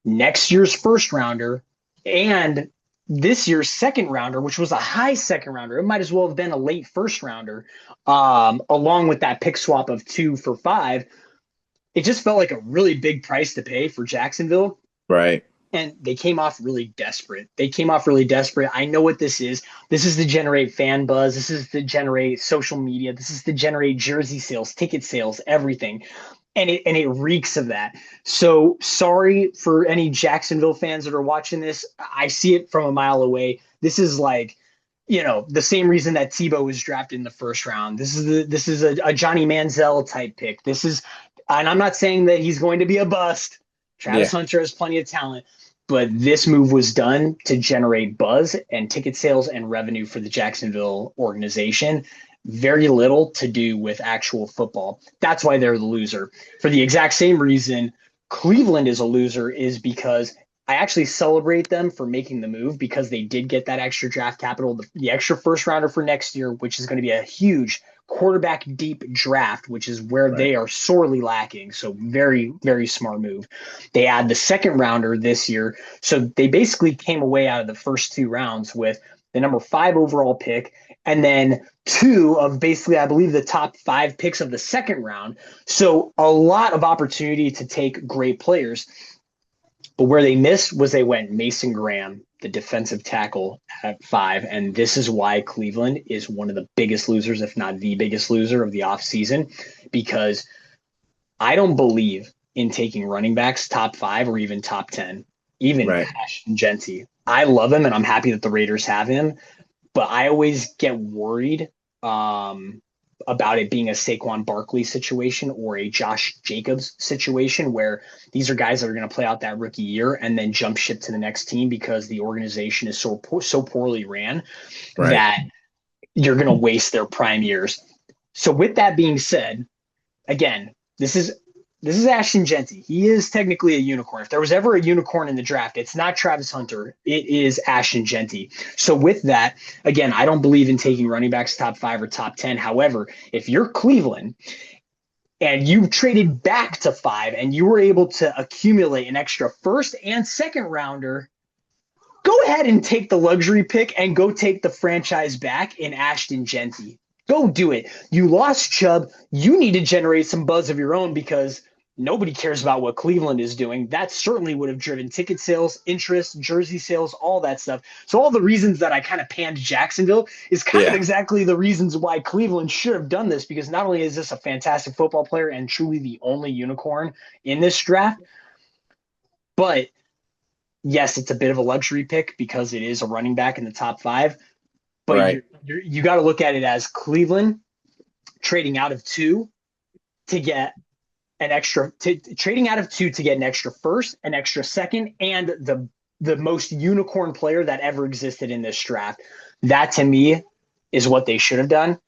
next year's first rounder and this year's second rounder, which was a high second rounder, it might as well have been a late first rounder, along with that pick swap of 2 for 5. It just felt like a really big price to pay for Jacksonville.
Right.
And they came off really desperate. I know what this is. This is to generate fan buzz. This is to generate social media. This is to generate jersey sales, ticket sales, everything. And it reeks of that. So sorry for any Jacksonville fans that are watching this. I see it from a mile away. This is like, the same reason that Tebow was drafted in the first round. This is a Johnny Manziel type pick. And I'm not saying that he's going to be a bust. Travis
Yeah.
Hunter has plenty of talent, but this move was done to generate buzz and ticket sales and revenue for the Jacksonville organization. Very little to do with actual football. That's why they're the loser. For the exact same reason Cleveland is a loser is because I actually celebrate them for making the move because they did get that extra draft capital, the extra first rounder for next year, which is going to be a huge quarterback deep draft, which is where
Right.
they are sorely lacking. So very, very smart move. They add the second rounder this year. So they basically came away out of the first 2 rounds with the number 5 overall pick and then 2 of basically, I believe, the top 5 picks of the second round. So a lot of opportunity to take great players. But where they missed was they went Mason Graham, the defensive tackle, at 5. And this is why Cleveland is one of the biggest losers, if not the biggest loser of the offseason, because I don't believe in taking running backs top 5 or even top 10, even
Right.
Ashton Genty. I love him and I'm happy that the Raiders have him, but I always get worried about it being a Saquon Barkley situation or a Josh Jacobs situation where these are guys that are going to play out that rookie year and then jump ship to the next team because the organization is so poorly ran
Right.
that you're going to waste their prime years. So with that being said, again, this is Ashton Genty. He is technically a unicorn. If there was ever a unicorn in the draft, it's not Travis Hunter. It is Ashton Genty. So with that, again, I don't believe in taking running backs top 5 or top 10. However, if you're Cleveland and you traded back to 5 and you were able to accumulate an extra first and second rounder, go ahead and take the luxury pick and go take the franchise back in Ashton Genty. Go do it. You lost Chubb. You need to generate some buzz of your own because nobody cares about what Cleveland is doing. That certainly would have driven ticket sales, interest, jersey sales, all that stuff. So all the reasons that I kind of panned Jacksonville is kind of
Yeah.
exactly the reasons why Cleveland should have done this, because not only is this a fantastic football player and truly the only unicorn in this draft, but yes, it's a bit of a luxury pick because it is a running back in the top 5. But
Right.
you got to look at it as Cleveland trading out of 2 to get trading out of 2 to get an extra first, an extra second, and the most unicorn player that ever existed in this draft. That to me is what they should have done,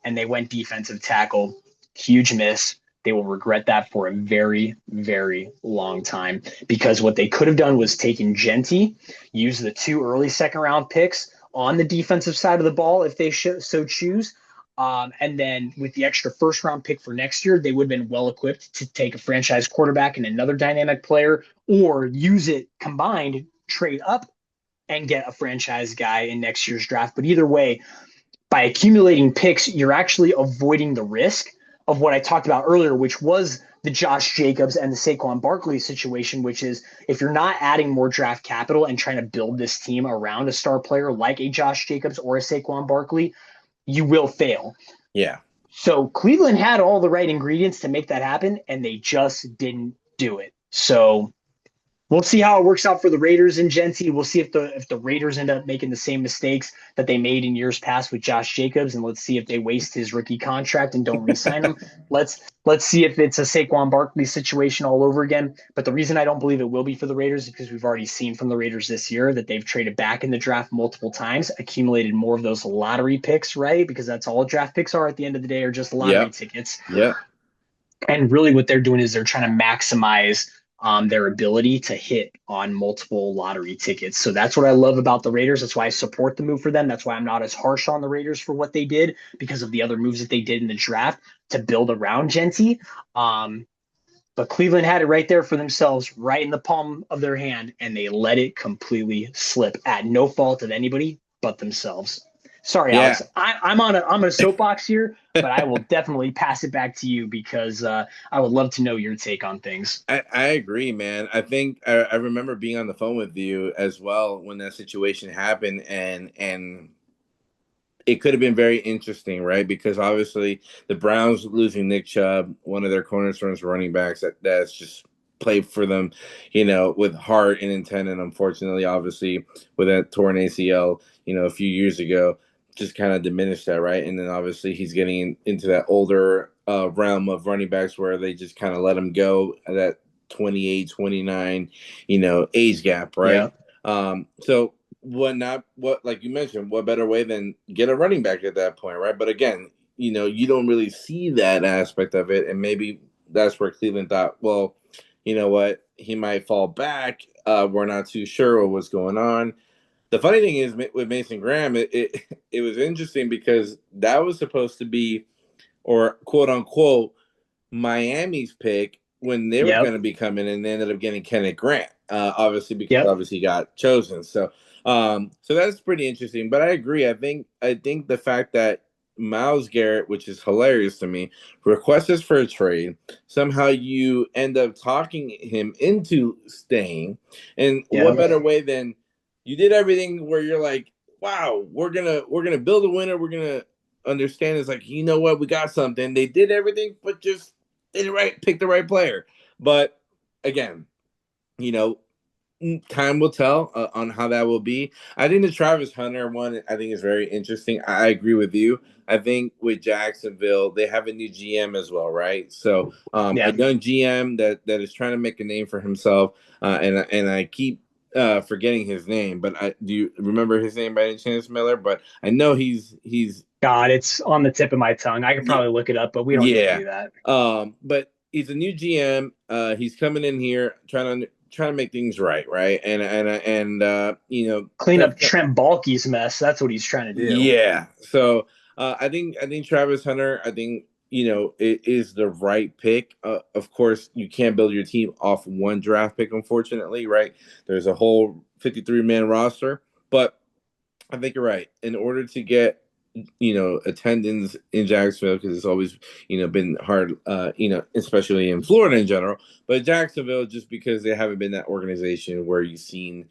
and they went defensive tackle. Huge miss. They will regret that for a very, very long time because what they could have done was taken Genty, use the 2 early second round picks on the defensive side of the ball if they so choose. And then with the extra first round pick for next year, they would have been well equipped to take a franchise quarterback and another dynamic player, or use it combined, trade up and get a franchise guy in next year's draft. But either way, by accumulating picks, you're actually avoiding the risk of what I talked about earlier, which was the Josh Jacobs and the Saquon Barkley situation, which is if you're not adding more draft capital and trying to build this team around a star player like a Josh Jacobs or a Saquon Barkley, you will fail.
Yeah.
So Cleveland had all the right ingredients to make that happen, and they just didn't do it. So We'll see how it works out for the Raiders and Genty. We'll see if the Raiders end up making the same mistakes that they made in years past with Josh Jacobs, and let's see if they waste his rookie contract and don't re-sign him. Let's see if it's a Saquon Barkley situation all over again. But the reason I don't believe it will be for the Raiders is because we've already seen from the Raiders this year that they've traded back in the draft multiple times, accumulated more of those lottery picks, right? Because that's all draft picks are at the end of the day, are just lottery
Yep.
tickets.
Yep.
And really what they're doing is they're trying to maximize their ability to hit on multiple lottery tickets. So that's what I love about the Raiders. That's why I support the move for them. That's why I'm not as harsh on the Raiders for what they did because of the other moves that they did in the draft to build around Genty. But Cleveland had it right there for themselves, right in the palm of their hand, and they let it completely slip at no fault of anybody but themselves. Sorry,
Yeah.
Alex. I'm on a soapbox here, but I will definitely pass it back to you because I would love to know your take on things.
I agree, man. I think I remember being on the phone with you as well when that situation happened, and it could have been very interesting, right? Because obviously the Browns losing Nick Chubb, one of their cornerstones running backs that's just played for them, with heart and intent, and unfortunately, obviously, with that torn ACL, a few years ago, just kind of diminished that, right? And then obviously he's getting into that older realm of running backs where they just kind of let him go at that 28, 29, age gap, right?
Yeah.
So what like you mentioned, what better way than get a running back at that point, right? But again, you don't really see that aspect of it, and maybe that's where Cleveland thought, well, you know what, he might fall back. We're not too sure what's going on. The funny thing is with Mason Graham, it was interesting because that was supposed to be, or quote unquote, Miami's pick when they were going
Yep.
to be coming, and they ended up getting Kenneth Grant, obviously because
Yep.
obviously he got chosen. So that's pretty interesting. But I agree. I think the fact that Myles Garrett, which is hilarious to me, requests for a trade. Somehow you end up talking him into staying, and what
Yep.
better way than you did everything where you're like, wow, we're gonna build a winner. We're gonna understand it's like, what, we got something. They did everything, but just didn't pick the right player. But again, you know, time will tell on how that will be. I think the Travis Hunter one, I think is very interesting. I agree with you. I think with Jacksonville, they have a new GM as well, right? So a
Yep.
young GM that is trying to make a name for himself, and I keep forgetting his name, but do you remember his name by any chance, Miller? But I know he's
God, it's on the tip of my tongue. I could probably look it up, but we don't need to
yeah.
do that.
But he's a new GM. He's coming in here trying to make things right, right?
Clean up Trent Baalke's mess. That's what he's trying to do.
Yeah. So I think Travis Hunter, I think it is the right pick. Of course, you can't build your team off one draft pick, unfortunately, right? There's a whole 53-man roster, but I think you're right. In order to get attendance in Jacksonville, because it's always been hard, especially in Florida in general, but Jacksonville, just because they haven't been that organization where you've seen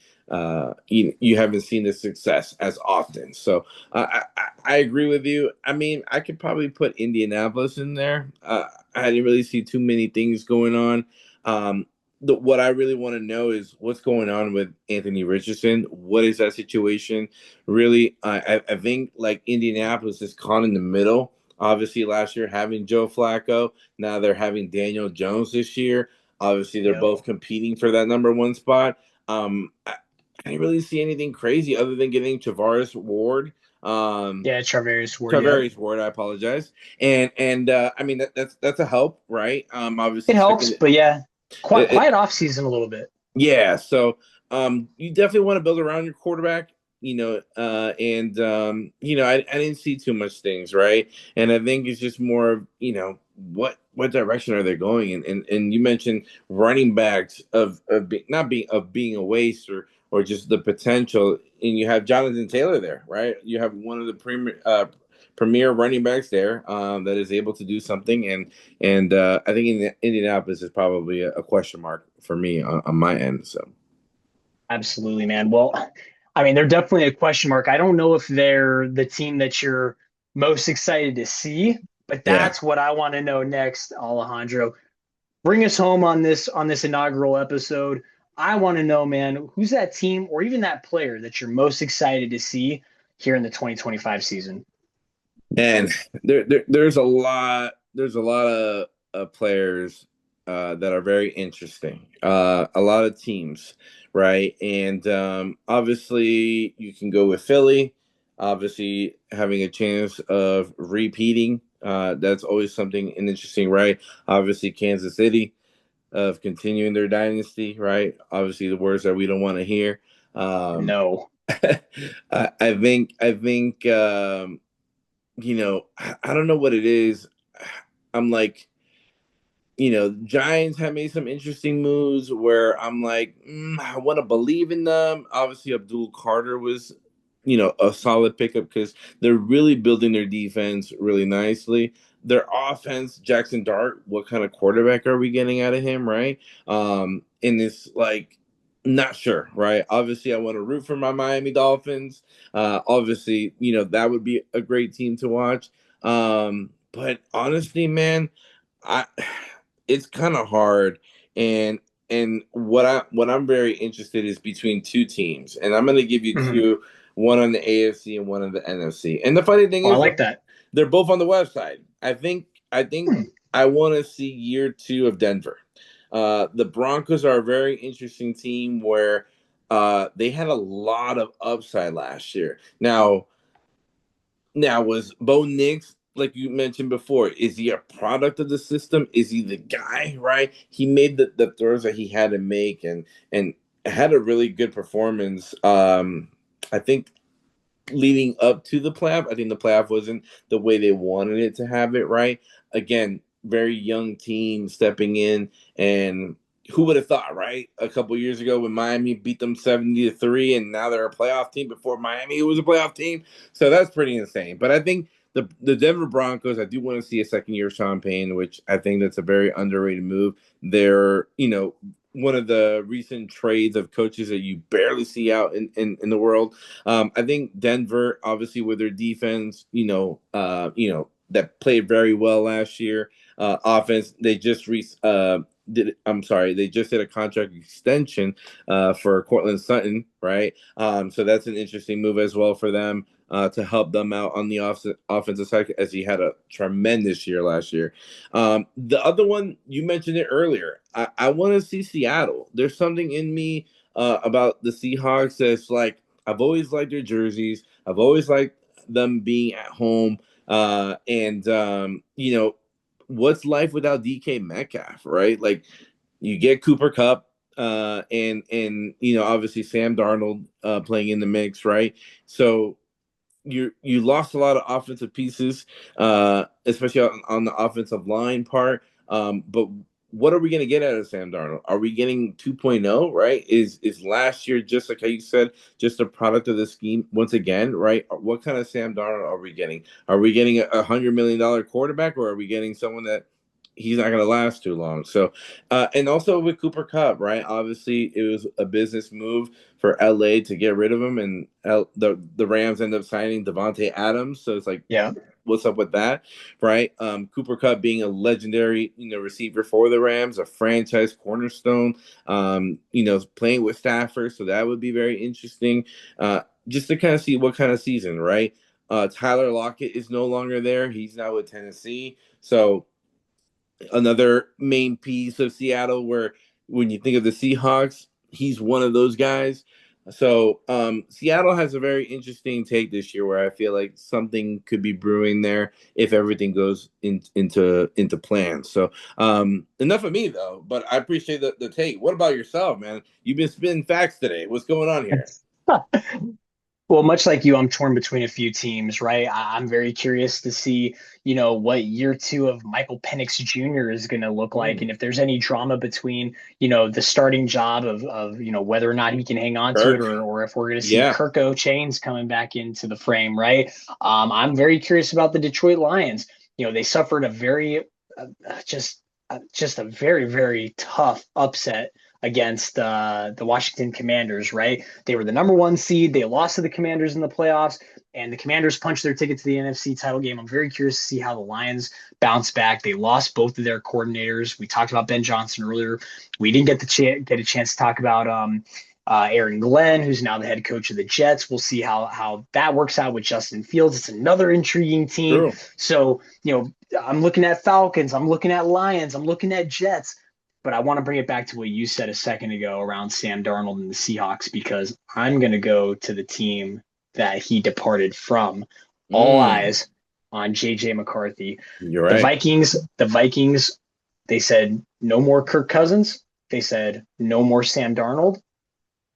you haven't seen the success as often. So I agree with you. I mean, I could probably put Indianapolis in there. I didn't really see too many things going on. What I really want to know is what's going on with Anthony Richardson. What is that situation? Really, I think like Indianapolis is caught in the middle. Obviously, last year having Joe Flacco, now they're having Daniel Jones this year. Obviously, they're
Yep.
both competing for that number one spot. I didn't really see anything crazy other than getting Travaris Ward.
Yeah, Charvarius Ward. Yep.
Travaris Ward, I apologize. And I mean that's a help, right?
It
Obviously,
helps,
second,
but yeah,
it,
quiet off season a little bit.
yeah, so you definitely want to build around your quarterback, and I didn't see too much things, right? And I think it's just more of, what direction are they going in? And you mentioned running backs not being a waste or just the potential, and you have Jonathan Taylor there, right? You have one of the premier running backs there that is able to do something, and I think Indianapolis is probably a question mark for me on my end. So
Absolutely, man. Well, I mean, they're definitely a question mark. I don't know if they're the team that you're most excited to see, but
yeah,
that's what I want to know next, Alejandro. Bring us home on this inaugural episode. I want to know, man, who's that team or even that player that you're most excited to see here in the 2025 season?
And there's a lot of players that are very interesting. A lot of teams, right? And obviously, you can go with Philly. Obviously, having a chance of repeating, that's always something interesting, right? Obviously, Kansas City of continuing their dynasty, right? Obviously, the words that we don't want to hear. Um,
No.
I think I don't know what it is. I'm like, Giants have made some interesting moves where I'm like, I want to believe in them. Obviously, Abdul Carter was, a solid pickup because they're really building their defense really nicely. Their offense, Jackson Dart, what kind of quarterback are we getting out of him, right? And it's like, not sure, right? Obviously, I want to root for my Miami Dolphins. Obviously, that would be a great team to watch. But honestly, man, I it's kind of hard, and what I'm very interested is between two teams, and I'm going to give you
Mhm.
two, one on the AFC and one on the NFC. And the funny thing
Oh, I
is,
like that.
they're both on the website. I think
Hmm.
I want to see year two of Denver. The Broncos are a very interesting team where they had a lot of upside last year. Now, was Bo Nix, like you mentioned before, is he a product of the system? Is he the guy, right? He made the throws that he had to make and had a really good performance. I think leading up to the playoff, I think the playoff wasn't the way they wanted it to have it, right? Again, very young team stepping in, and who would have thought, right? A couple years ago when Miami beat them 70-3, and now they're a playoff team. Before Miami, it was a playoff team. So that's pretty insane. But I think the Denver Broncos, I do want to see a second year of Sean Payne, which I think that's a very underrated move. They're, one of the recent trades of coaches that you barely see out in the world. I think Denver, obviously, with their defense, that played very well last year. Offense, they just did a contract extension for Cortland Sutton, right? So that's an interesting move as well for them. To help them out on the offensive side, as he had a tremendous year last year. The other one, you mentioned it earlier. I want to see Seattle. There's something in me about the Seahawks that's like, I've always liked their jerseys. I've always liked them being at home. And what's life without DK Metcalf, right? Like, you get Cooper Cup, and obviously Sam Darnold playing in the mix, right? So you lost a lot of offensive pieces, especially on the offensive line part. But what are we going to get out of Sam Darnold? Are we getting 2.0, right? Is last year, just like how you said, just a product of the scheme once again, right? What kind of Sam Darnold are we getting? Are we getting a $100 million quarterback, or are we getting someone that he's not going to last too long? So, and also with Cooper Cup, right? Obviously, it was a business move for LA to get rid of him, and the Rams end up signing Devontae Adams. So it's like,
Yeah.
what's up with that, right? Cooper Cup being a legendary, receiver for the Rams, a franchise cornerstone, playing with Stafford, so that would be very interesting. Just to kind of see what kind of season, right? Tyler Lockett is no longer there; he's now with Tennessee, so another main piece of Seattle where when you think of the Seahawks, he's one of those guys. So Seattle has a very interesting take this year where I feel like something could be brewing there if everything goes into plan. So enough of me though, but I appreciate the take. What about yourself, man? You've been spinning facts today. What's going on here?
Well, much like you, I'm torn between a few teams, right? I'm very curious to see, what year two of Michael Penix Jr. is going to look like, and
Mm,
if there's any drama between, the starting job of whether or not he can hang on to it,
Kirk.
or if we're going to see
Yeah.
Kirk Chains coming back into the frame, right? I'm very curious about the Detroit Lions. They suffered a very, just a very, very tough upset against the Washington Commanders, right? They were the number one seed. They lost to the Commanders in the playoffs. and the Commanders punched their ticket to the NFC title game. I'm very curious to see how the Lions bounce back. They lost both of their coordinators. We talked about Ben Johnson earlier. We didn't get get a chance to talk about Aaron Glenn, who's now the head coach of the Jets. We'll see how that works out with Justin Fields. It's another intriguing team.
True.
So, I'm looking at Falcons, I'm looking at Lions, I'm looking at Jets. But I want to bring it back to what you said a second ago around Sam Darnold and the Seahawks, because I'm going to go to the team that he departed from. All eyes on J.J. McCarthy.
You're right.
The Vikings, they said no more Kirk Cousins. They said no more Sam Darnold.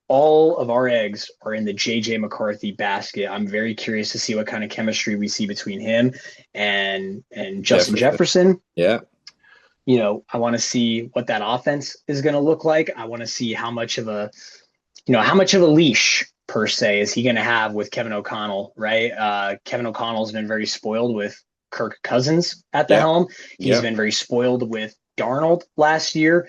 All of our eggs are in the J.J. McCarthy basket. I'm very curious to see what kind of chemistry we see between him and Justin Jefferson.
Yeah.
I want to see what that offense is going to look like. I want to see how much of a leash per se is he going to have with Kevin O'Connell, right? Kevin O'Connell's been very spoiled with Kirk Cousins at the helm. He's been very spoiled with Darnold last year.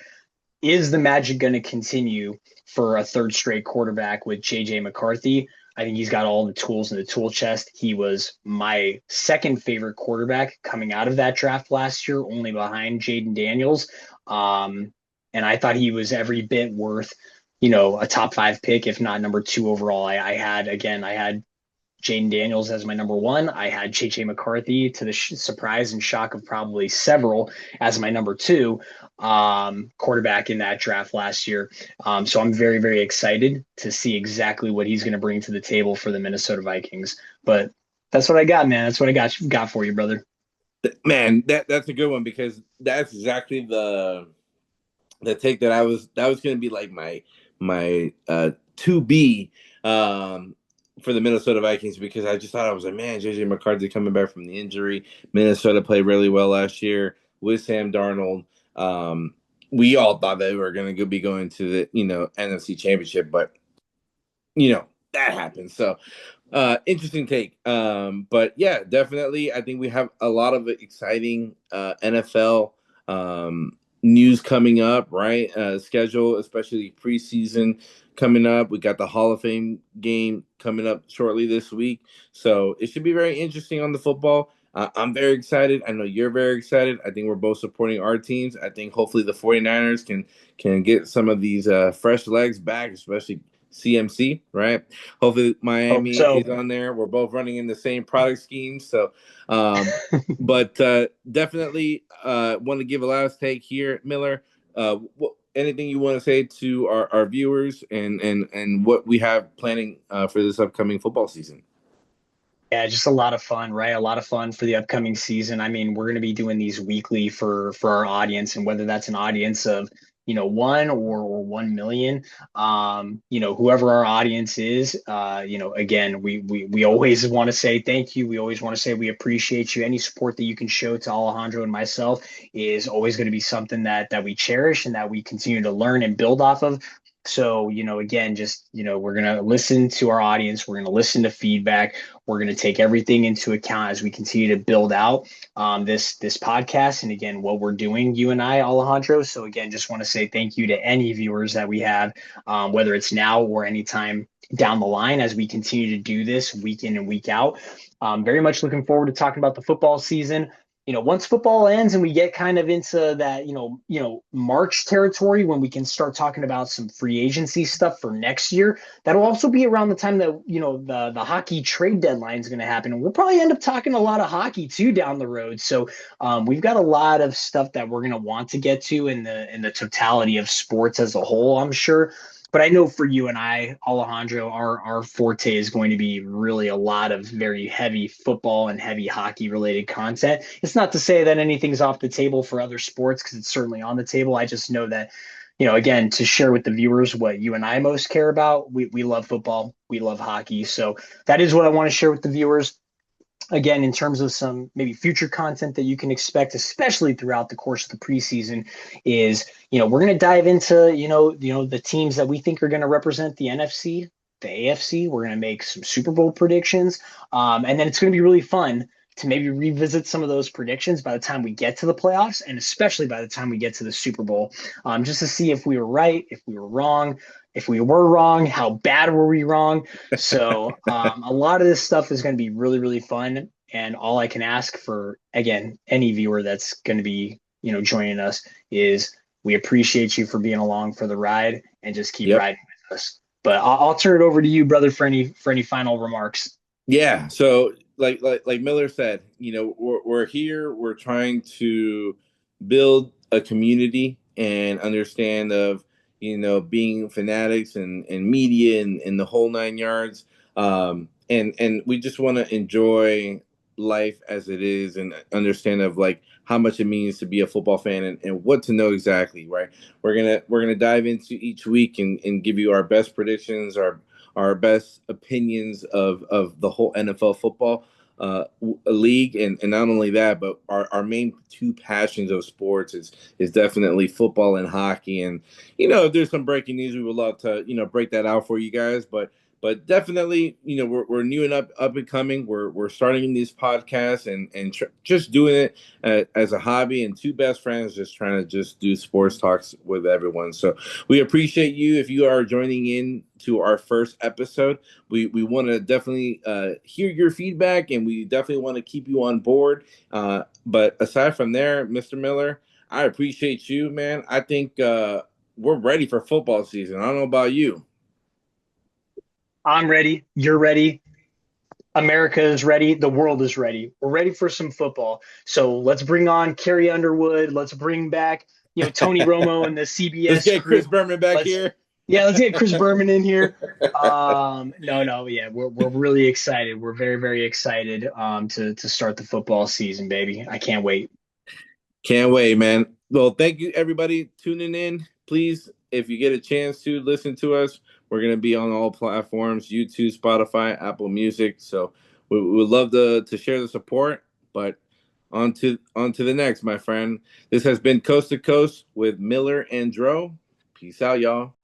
Is the magic going to continue for a third straight quarterback with J.J. McCarthy? I think he's got all the tools in the tool chest. He was my second favorite quarterback coming out of that draft last year, only behind Jaden Daniels. And I thought he was every bit worth, a top 5 pick, if not number 2 overall. I had Jaden Daniels as my number 1. I had J.J. McCarthy, to the surprise and shock of probably several, as my number 2 quarterback in that draft last year. So I'm very, very excited to see exactly what he's going to bring to the table for the Minnesota Vikings. But that's what I got, man. That's what I got for you, brother.
Man, that's a good one, because that's exactly the take that was going to be like my 2B for the Minnesota Vikings, because I just thought, I was like, man, J.J. McCarthy coming back from the injury. Minnesota played really well last year with Sam Darnold. We all thought they were going to be going to the NFC Championship, but that happened. So interesting take. But yeah, definitely, I think we have a lot of exciting NFL news coming up, right? Schedule, especially preseason coming up. We got the Hall of Fame game coming up shortly this week. So it should be very interesting on the football. I'm very excited. I know you're very excited. I think we're both supporting our teams. I think hopefully the 49ers can get some of these fresh legs back, especially CMC, right? Hopefully Miami is on there. We're both running in the same product scheme. So, but definitely want to give a last take here, Miller. Anything you want to say to our viewers and what we have planning for this upcoming football season?
Yeah, just a lot of fun, right? A lot of fun for the upcoming season. I mean, we're going to be doing these weekly for our audience, and whether that's an audience of 1 or 1 million, whoever our audience is, again, we always want to say thank you. We always want to say we appreciate you. Any support that you can show to Alejandro and myself is always going to be something that we cherish and that we continue to learn and build off of. So, again, just, we're going to listen to our audience. We're going to listen to feedback. We're going to take everything into account as we continue to build out this podcast. And again, what we're doing, you and I, Alejandro. So again, just want to say thank you to any viewers that we have, whether it's now or anytime down the line, as we continue to do this week in and week out. Very much looking forward to talking about the football season. Once football ends and we get kind of into that, March territory, when we can start talking about some free agency stuff for next year, that'll also be around the time that, the hockey trade deadline is going to happen. And we'll probably end up talking a lot of hockey too down the road. So we've got a lot of stuff that we're going to want to get to in the totality of sports as a whole, I'm sure. But I know for you and I, Alejandro, our forte is going to be really a lot of very heavy football and heavy hockey related content. It's not to say that anything's off the table for other sports, because it's certainly on the table. I just know that, again, to share with the viewers what you and I most care about, we love football, we love hockey. So that is what I want to share with the viewers. Again, in terms of some maybe future content that you can expect, especially throughout the course of the preseason, is, we're going to dive into, the teams that we think are going to represent the NFC, the AFC. We're going to make some Super Bowl predictions. And then it's going to be really fun to maybe revisit some of those predictions by the time we get to the playoffs, and especially by the time we get to the Super Bowl, just to see if we were right, if we were wrong, If we were wrong, how bad were we wrong? So a lot of this stuff is going to be really, really fun. And all I can ask for, again, any viewer that's going to be, joining us is we appreciate you for being along for the ride and just keep
Yep.
riding with us. But I'll turn it over to you, brother, for any final remarks.
Yeah. So like Miller said, we're here. We're trying to build a community and understand of being fanatics and media and the whole nine yards. And we just want to enjoy life as it is and understand of like how much it means to be a football fan and what to know exactly. Right. We're gonna dive into each week and give you our best predictions, our best opinions of the whole NFL football league, and not only that, but our main two passions of sports is definitely football and hockey. And if there's some breaking news, we would love to break that out for you guys. But definitely, we're new and up and coming. We're starting these podcasts and just doing it as a hobby, and two best friends just trying to just do sports talks with everyone. So we appreciate you if you are joining in to our first episode. We want to definitely hear your feedback, and we definitely want to keep you on board. But aside from there, Mr. Miller, I appreciate you, man. I think we're ready for football season. I don't know about you.
I'm ready. You're ready. America is ready. The world is ready. We're ready for some football. So let's bring on Carrie Underwood. Let's bring back, Tony Romo and the CBS
Let's get
crew.
Chris Berman back here.
Yeah, let's get Chris Berman in here. No, yeah, we're really excited. We're very, very excited to start the football season, baby. I can't wait.
Can't wait, man. Well, thank you everybody tuning in. Please, if you get a chance to listen to us, we're going to be on all platforms: YouTube, Spotify, Apple Music. So we would love to share the support. But on to the next, my friend. This has been Coast to Coast with Miller and Dro. Peace out, y'all.